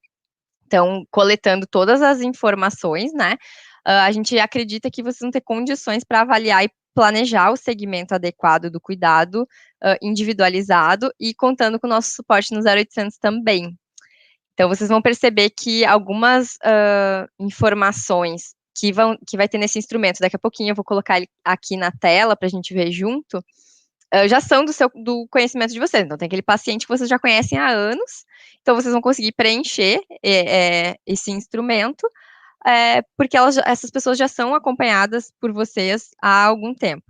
Então, coletando todas as informações, né? A gente acredita que vocês vão ter condições para avaliar e planejar o segmento adequado do cuidado individualizado e contando com o nosso suporte no 0800 também. Então, vocês vão perceber que algumas informações que vai ter nesse instrumento, daqui a pouquinho eu vou colocar ele aqui na tela para a gente ver junto, já são do conhecimento de vocês. Então, tem aquele paciente que vocês já conhecem há anos, então vocês vão conseguir preencher esse instrumento, porque essas pessoas já são acompanhadas por vocês há algum tempo.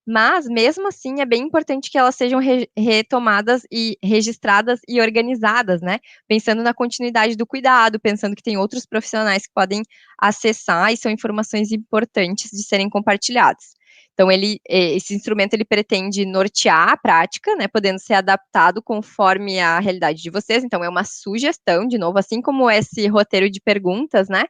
Mas, mesmo assim, é bem importante que elas sejam retomadas e registradas e organizadas, né? Pensando na continuidade do cuidado, pensando que tem outros profissionais que podem acessar e são informações importantes de serem compartilhadas. Então, esse instrumento ele pretende nortear a prática, né, podendo ser adaptado conforme a realidade de vocês. Então, é uma sugestão, de novo, assim como esse roteiro de perguntas, né,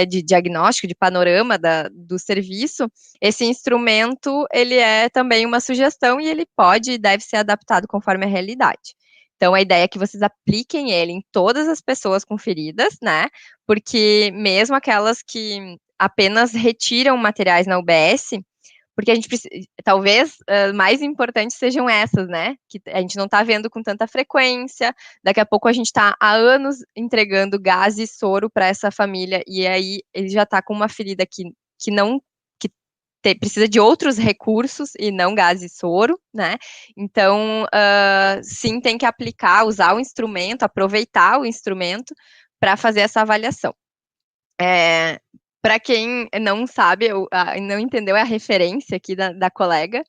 de diagnóstico, de panorama do serviço, esse instrumento, ele é também uma sugestão e ele pode e deve ser adaptado conforme a realidade. Então, a ideia é que vocês apliquem ele em todas as pessoas com feridas, né, porque mesmo aquelas que apenas retiram materiais na UBS, porque a gente precisa, talvez mais importantes sejam essas, né? Que a gente não está vendo com tanta frequência. Daqui a pouco a gente está há anos entregando gás e soro para essa família, e aí ele já está com uma ferida que não precisa de outros recursos e não gás e soro, né? Então, sim, tem que aplicar, usar o instrumento, aproveitar o instrumento para fazer essa avaliação. Para quem não sabe, não entendeu a referência aqui da colega,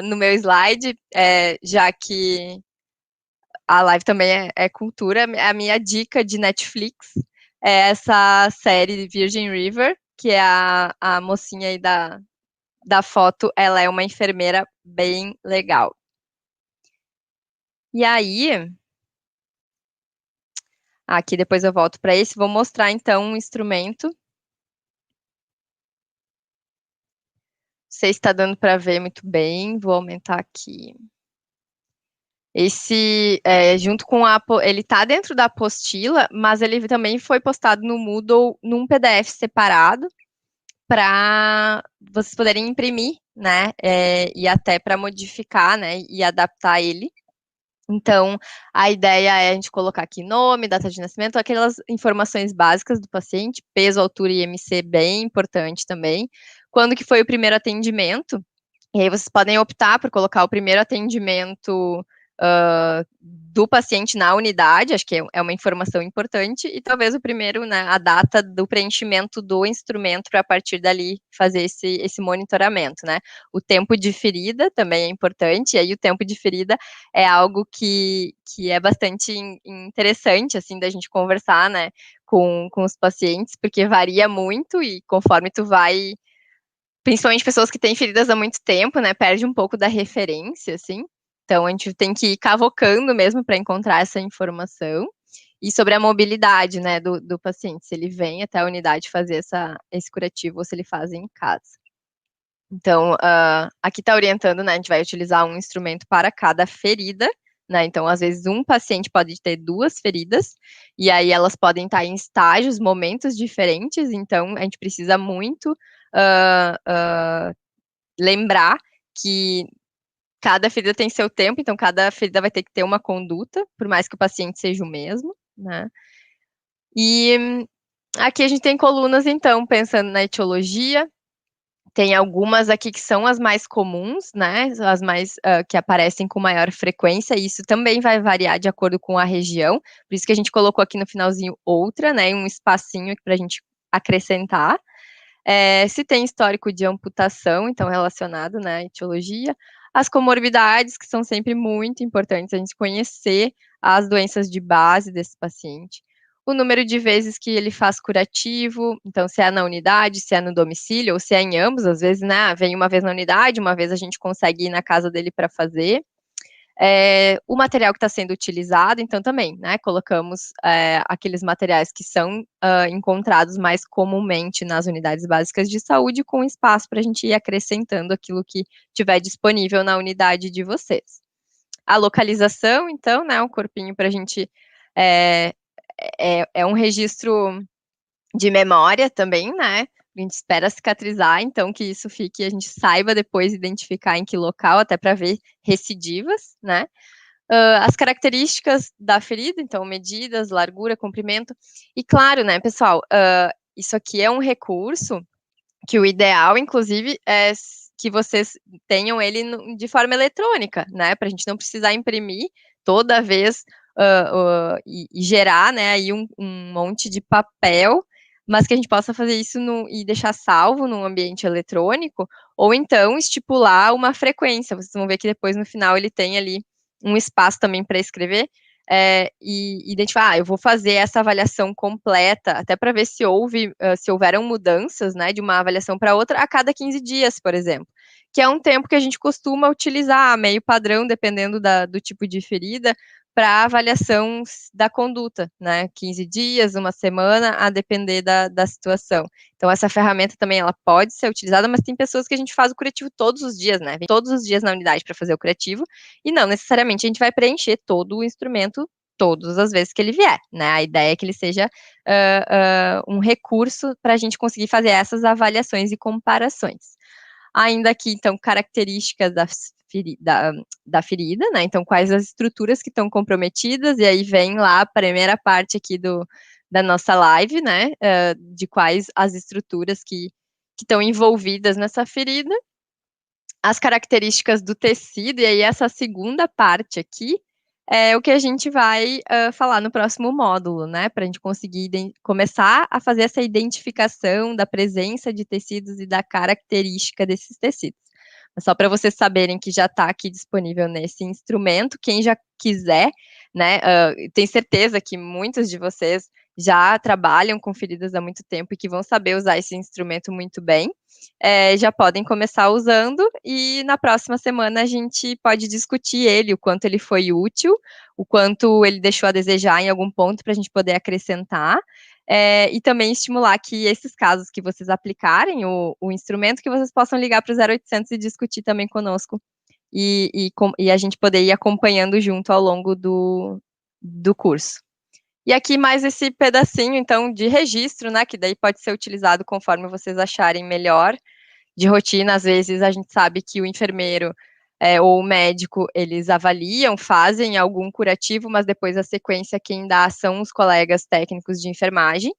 no meu slide, já que a live também é cultura, a minha dica de Netflix é essa série Virgin River, que é a mocinha aí da foto, ela é uma enfermeira bem legal. E aí, aqui depois eu volto para esse, vou mostrar então um instrumento. Não sei se está dando para ver muito bem, vou aumentar aqui. Esse, junto com ele tá dentro da apostila, mas ele também foi postado no Moodle num PDF separado para vocês poderem imprimir, né, e até para modificar, né, e adaptar ele. Então, a ideia é a gente colocar aqui nome, data de nascimento, aquelas informações básicas do paciente, peso, altura e IMC, bem importante também. Quando que foi o primeiro atendimento? E aí vocês podem optar por colocar o primeiro atendimento do paciente na unidade, acho que é uma informação importante, e talvez o primeiro, né, a data do preenchimento do instrumento para a partir dali fazer esse monitoramento, né. O tempo de ferida também é importante, e aí o tempo de ferida é algo que é bastante interessante, assim, da gente conversar, né, com os pacientes, porque varia muito e conforme tu vai, principalmente pessoas que têm feridas há muito tempo, né, perde um pouco da referência, assim. Então, a gente tem que ir cavocando mesmo para encontrar essa informação. E sobre a mobilidade, né, do paciente, se ele vem até a unidade fazer esse curativo ou se ele faz em casa. Então, aqui está orientando, né, a gente vai utilizar um instrumento para cada ferida, né, então, às vezes, um paciente pode ter 2 feridas, e aí elas podem estar em estágios, momentos diferentes, então, a gente precisa muito lembrar que cada ferida tem seu tempo, então cada ferida vai ter que ter uma conduta, por mais que o paciente seja o mesmo, né. E aqui a gente tem colunas, então, pensando na etiologia, tem algumas aqui que são as mais comuns, né, as mais, que aparecem com maior frequência, e isso também vai variar de acordo com a região, por isso que a gente colocou aqui no finalzinho outra, né, um espacinho pra gente acrescentar. Se tem histórico de amputação, então relacionado, né, à etiologia, as comorbidades, que são sempre muito importantes a gente conhecer as doenças de base desse paciente, o número de vezes que ele faz curativo, então se é na unidade, se é no domicílio, ou se é em ambos, às vezes, né, vem uma vez na unidade, uma vez a gente consegue ir na casa dele para fazer. O material que está sendo utilizado, então também, né, colocamos aqueles materiais que são encontrados mais comumente nas unidades básicas de saúde, com espaço para a gente ir acrescentando aquilo que tiver disponível na unidade de vocês. A localização, então, né, um corpinho para a gente, é um registro de memória também, né, a gente espera cicatrizar, então que isso fique, a gente saiba depois identificar em que local, até para ver recidivas, né. as características da ferida, então medidas, largura, comprimento. E claro, né, pessoal, isso aqui é um recurso que o ideal, inclusive, é que vocês tenham ele de forma eletrônica, né, para a gente não precisar imprimir toda vez e gerar, né, aí um monte de papel, mas que a gente possa fazer isso e deixar salvo num ambiente eletrônico, ou então estipular uma frequência. Vocês vão ver que depois no final ele tem ali um espaço também para escrever. E identificar, eu vou fazer essa avaliação completa, até para ver se se houveram mudanças, né, de uma avaliação para outra a cada 15 dias, por exemplo, que é um tempo que a gente costuma utilizar, meio padrão, dependendo do tipo de ferida, para avaliação da conduta, né, 15 dias, uma semana, a depender da situação. Então, essa ferramenta também, ela pode ser utilizada, mas tem pessoas que a gente faz o curativo todos os dias, né, vem todos os dias na unidade para fazer o curativo, e não necessariamente a gente vai preencher todo o instrumento todas as vezes que ele vier, né? A ideia é que ele seja um recurso para a gente conseguir fazer essas avaliações e comparações. Ainda aqui, então, características da ferida, né? Então, quais as estruturas que estão comprometidas, e aí vem lá a primeira parte aqui da nossa live, né? De quais as estruturas que estão envolvidas nessa ferida, as características do tecido, e aí essa segunda parte aqui é o que a gente vai falar no próximo módulo, né? Para a gente conseguir começar a fazer essa identificação da presença de tecidos e da característica desses tecidos. Só para vocês saberem que já está aqui disponível nesse instrumento, quem já quiser, né? Tenho certeza que muitos de vocês já trabalham com feridas há muito tempo e que vão saber usar esse instrumento muito bem. Já podem começar usando, e na próxima semana a gente pode discutir ele, o quanto ele foi útil, o quanto ele deixou a desejar em algum ponto para a gente poder acrescentar, e também estimular que esses casos que vocês aplicarem o instrumento, que vocês possam ligar para o 0800 e discutir também conosco, e a gente poder ir acompanhando junto ao longo do curso. E aqui mais esse pedacinho, então, de registro, né, que daí pode ser utilizado conforme vocês acharem melhor. De rotina, às vezes a gente sabe que o enfermeiro ou o médico, eles avaliam, fazem algum curativo, mas depois a sequência quem dá são os colegas técnicos de enfermagem,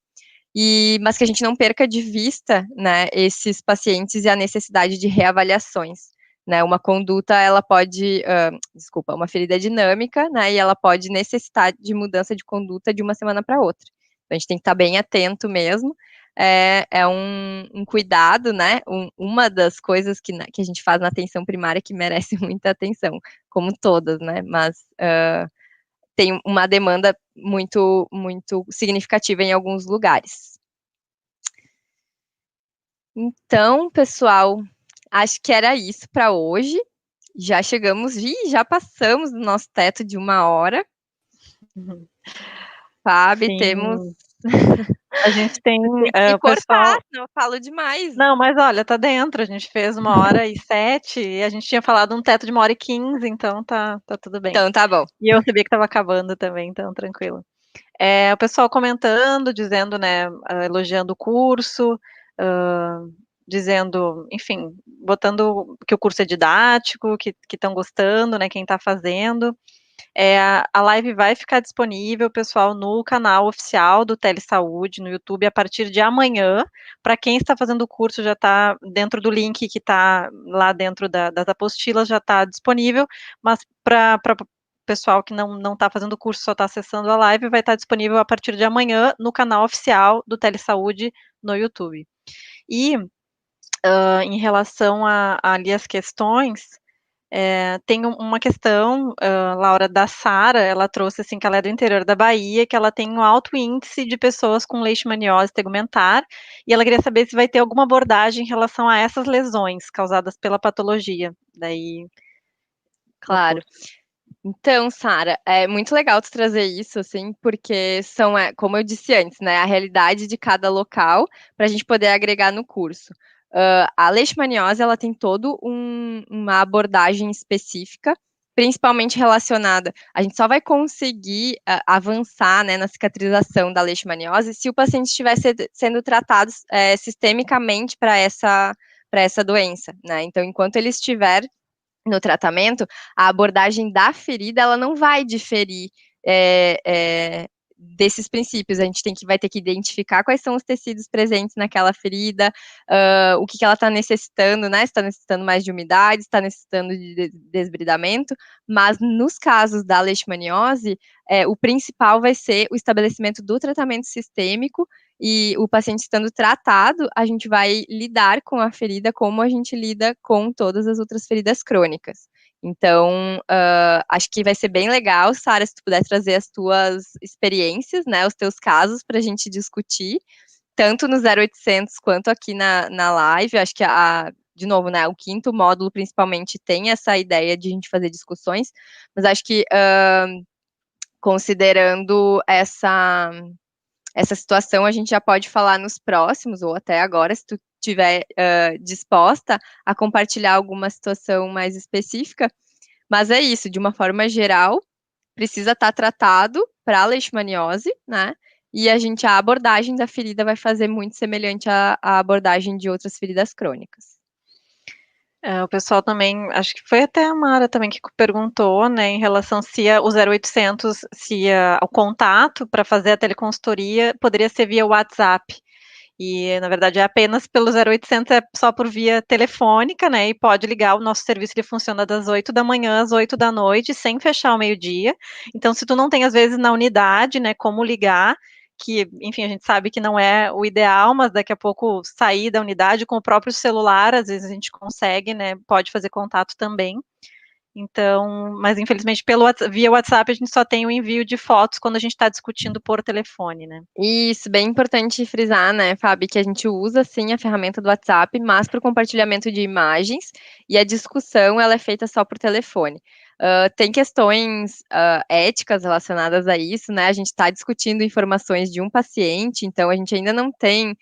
mas que a gente não perca de vista, né, esses pacientes e a necessidade de reavaliações. Né, uma conduta, ela pode, uma ferida dinâmica, né, e ela pode necessitar de mudança de conduta de uma semana para outra. Então, a gente tem que estar bem atento mesmo, é um cuidado, né, uma das coisas que a gente faz na atenção primária que merece muita atenção, como todas, né, mas tem uma demanda muito, muito significativa em alguns lugares. Então, pessoal, acho que era isso para hoje. Já chegamos, já passamos do nosso teto de 1 hora. Fábio, temos. Sim. A gente tem Tem que me o pessoal. cortar, senão eu falo demais. Não, mas olha, tá dentro. A gente fez 1h07 e a gente tinha falado um teto de 1h15, então tá tudo bem. Então, tá bom. E eu sabia que estava acabando também, então tranquilo. O pessoal comentando, dizendo, né, elogiando o curso, dizendo, enfim, botando que o curso é didático, que estão gostando, né, quem está fazendo. A live vai ficar disponível, pessoal, no canal oficial do Telesaúde, no YouTube, a partir de amanhã. Para quem está fazendo o curso, já está dentro do link que está lá dentro das apostilas, já está disponível, mas para pessoal que não está fazendo o curso, só está acessando a live, vai estar disponível a partir de amanhã no canal oficial do Telesaúde no YouTube. E em relação ali as questões, tem uma questão, Laura, da Sara, ela trouxe assim que ela é do interior da Bahia, que ela tem um alto índice de pessoas com leishmaniose tegumentar, e ela queria saber se vai ter alguma abordagem em relação a essas lesões causadas pela patologia, daí no Claro. curso. Então, Sara, é muito legal tu trazer isso, assim, porque são, como eu disse antes, né, a realidade de cada local para a gente poder agregar no curso. A leishmaniose, ela tem todo uma abordagem específica, principalmente relacionada. A gente só vai conseguir avançar, né, na cicatrização da leishmaniose se o paciente estiver sendo tratado sistemicamente para essa doença, né? Então, enquanto ele estiver no tratamento, a abordagem da ferida, ela não vai diferir é, é, desses princípios. A gente vai ter que identificar quais são os tecidos presentes naquela ferida, o que ela está necessitando, né? Se está necessitando mais de umidade, se está necessitando de desbridamento, mas nos casos da leishmaniose, o principal vai ser o estabelecimento do tratamento sistêmico, e o paciente estando tratado, a gente vai lidar com a ferida como a gente lida com todas as outras feridas crônicas. Então, acho que vai ser bem legal, Sara, se tu puder trazer as tuas experiências, né, os teus casos para a gente discutir, tanto no 0800 quanto aqui na live. Acho que, de novo, né, o quinto módulo, principalmente, tem essa ideia de a gente fazer discussões, mas acho que, considerando essa situação, a gente já pode falar nos próximos, ou até agora, se tu estiver disposta a compartilhar alguma situação mais específica. Mas é isso, de uma forma geral, precisa estar tratado para a leishmaniose, né? E a abordagem da ferida vai fazer muito semelhante à abordagem de outras feridas crônicas. O pessoal também, acho que foi até a Mara também que perguntou, né, em relação se o 0800, se o contato para fazer a teleconsultoria poderia ser via WhatsApp. E, na verdade, é apenas pelo 0800, é só por via telefônica, né, e pode ligar. O nosso serviço, ele funciona das 8 da manhã às 8 da noite, sem fechar ao meio-dia. Então, se tu não tem, às vezes, na unidade, né, como ligar, que, enfim, a gente sabe que não é o ideal, mas daqui a pouco sair da unidade com o próprio celular, às vezes a gente consegue, né, pode fazer contato também. Então, mas infelizmente via WhatsApp a gente só tem o envio de fotos quando a gente está discutindo por telefone, né? Isso, bem importante frisar, né, Fábio, que a gente usa sim a ferramenta do WhatsApp, mas para o compartilhamento de imagens, e a discussão ela é feita só por telefone. Tem questões éticas relacionadas a isso, né? A gente está discutindo informações de um paciente, então a gente ainda não tem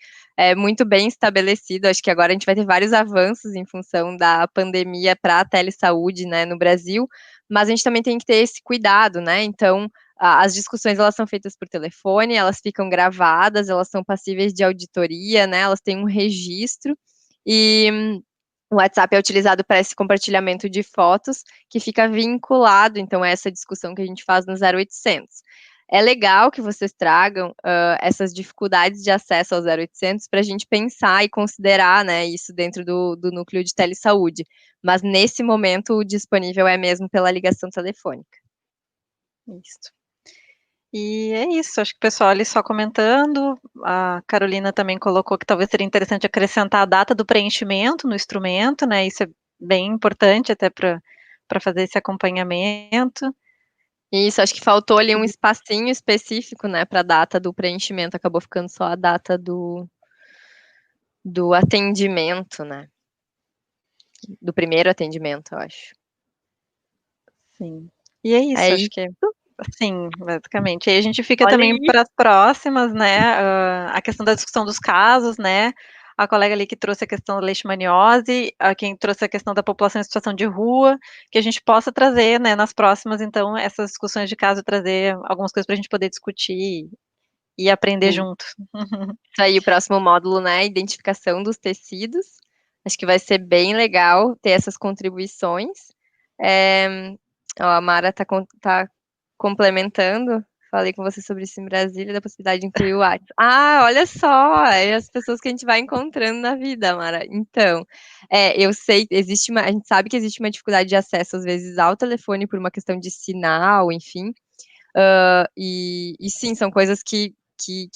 muito bem estabelecido. Acho que agora a gente vai ter vários avanços em função da pandemia para a telesaúde, né, no Brasil, mas a gente também tem que ter esse cuidado, né? Então, as discussões elas são feitas por telefone, elas ficam gravadas, elas são passíveis de auditoria, né? Elas têm um registro, e o WhatsApp é utilizado para esse compartilhamento de fotos, que fica vinculado, então, a essa discussão que a gente faz no 0800. É legal que vocês tragam essas dificuldades de acesso ao 0800 para a gente pensar e considerar, né, isso dentro do núcleo de telesaúde, mas nesse momento o disponível é mesmo pela ligação telefônica. Isso. E é isso, acho que o pessoal ali só comentando, a Carolina também colocou que talvez seria interessante acrescentar a data do preenchimento no instrumento, né, isso é bem importante até para fazer esse acompanhamento. Isso, acho que faltou ali um espacinho específico, né, para a data do preenchimento, acabou ficando só a data do atendimento, né, do primeiro atendimento, eu acho. Sim. E é É isso, acho isso. que sim, basicamente. Aí a gente fica Olha também aí. para as próximas, né, a questão da discussão dos casos, né, a colega ali que trouxe a questão da leishmaniose, a quem trouxe a questão da população em situação de rua, que a gente possa trazer, né, nas próximas, então, essas discussões de caso, trazer algumas coisas para a gente poder discutir e aprender Sim. junto. Isso aí, o próximo módulo, né, identificação dos tecidos. Acho que vai ser bem legal ter essas contribuições. Ó, a Mara tá complementando. Falei com você sobre isso em Brasília, da possibilidade de incluir o WhatsApp. Ah, olha só, é as pessoas que a gente vai encontrando na vida, Mara. Então, eu sei, a gente sabe que existe uma dificuldade de acesso, às vezes, ao telefone por uma questão de sinal, enfim. E sim, são coisas que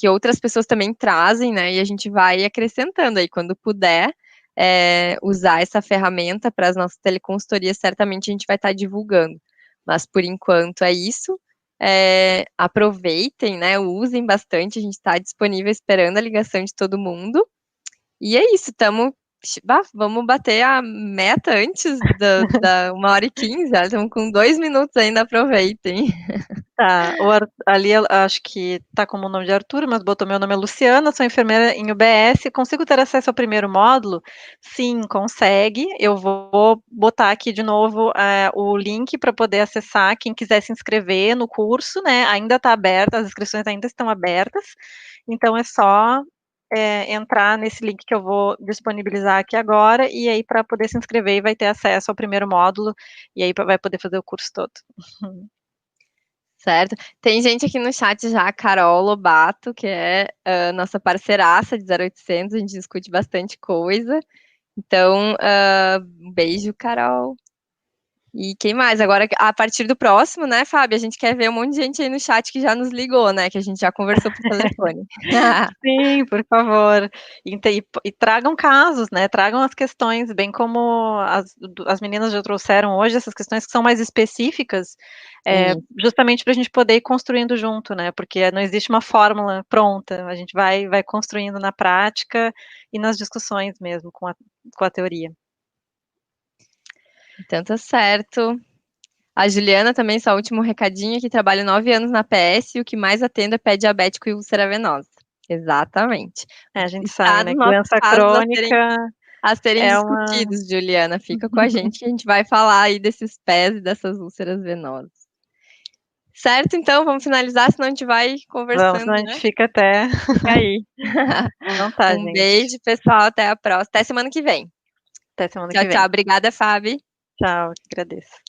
outras pessoas também trazem, né? E a gente vai acrescentando aí, quando puder, usar essa ferramenta para as nossas teleconsultorias, certamente a gente vai estar divulgando. Mas por enquanto é isso. Aproveitem, né? Usem bastante, a gente está disponível esperando a ligação de todo mundo. E é isso, vamos bater a meta antes da 1h15, estamos com 2 minutos ainda, aproveitem. Tá, ali acho que tá como o nome de Arthur, mas botou meu nome é Luciana, sou enfermeira em UBS, consigo ter acesso ao primeiro módulo? Sim, consegue. Eu vou botar aqui de novo o link para poder acessar, quem quiser se inscrever no curso, né? Ainda está aberto, as inscrições ainda estão abertas, então é só entrar nesse link que eu vou disponibilizar aqui agora, e aí para poder se inscrever e vai ter acesso ao primeiro módulo, e aí vai poder fazer o curso todo. Certo. Tem gente aqui no chat já, a Carol Lobato, que é nossa parceiraça de 0800, a gente discute bastante coisa. Então, um beijo, Carol. E quem mais? Agora, a partir do próximo, né, Fábio? A gente quer ver um monte de gente aí no chat que já nos ligou, né? Que a gente já conversou por telefone. Sim, por favor. E tragam casos, né? Tragam as questões, bem como as meninas já trouxeram hoje, essas questões que são mais específicas, E, justamente para a gente poder ir construindo junto, né? Porque não existe uma fórmula pronta, a gente vai construindo na prática e nas discussões mesmo com a teoria. então tá certo. A Juliana também, só último recadinho, que trabalha 9 anos na PS e o que mais atendo é pé diabético e úlcera venosa. Exatamente. A gente Está sabe, nos né, que nossos doença casos crônica a serem é uma discutidos, Juliana. Fica com a gente que a gente vai falar aí desses pés e dessas úlceras venosas. Certo, então, vamos finalizar, senão a gente vai vamos, conversando, senão a gente né? fica até Fica aí. então tá, Um gente. beijo, pessoal. Até a próxima. Até semana que vem. Até semana Tchau, que vem. tchau. Obrigada, Fábio. Tchau, que agradeço.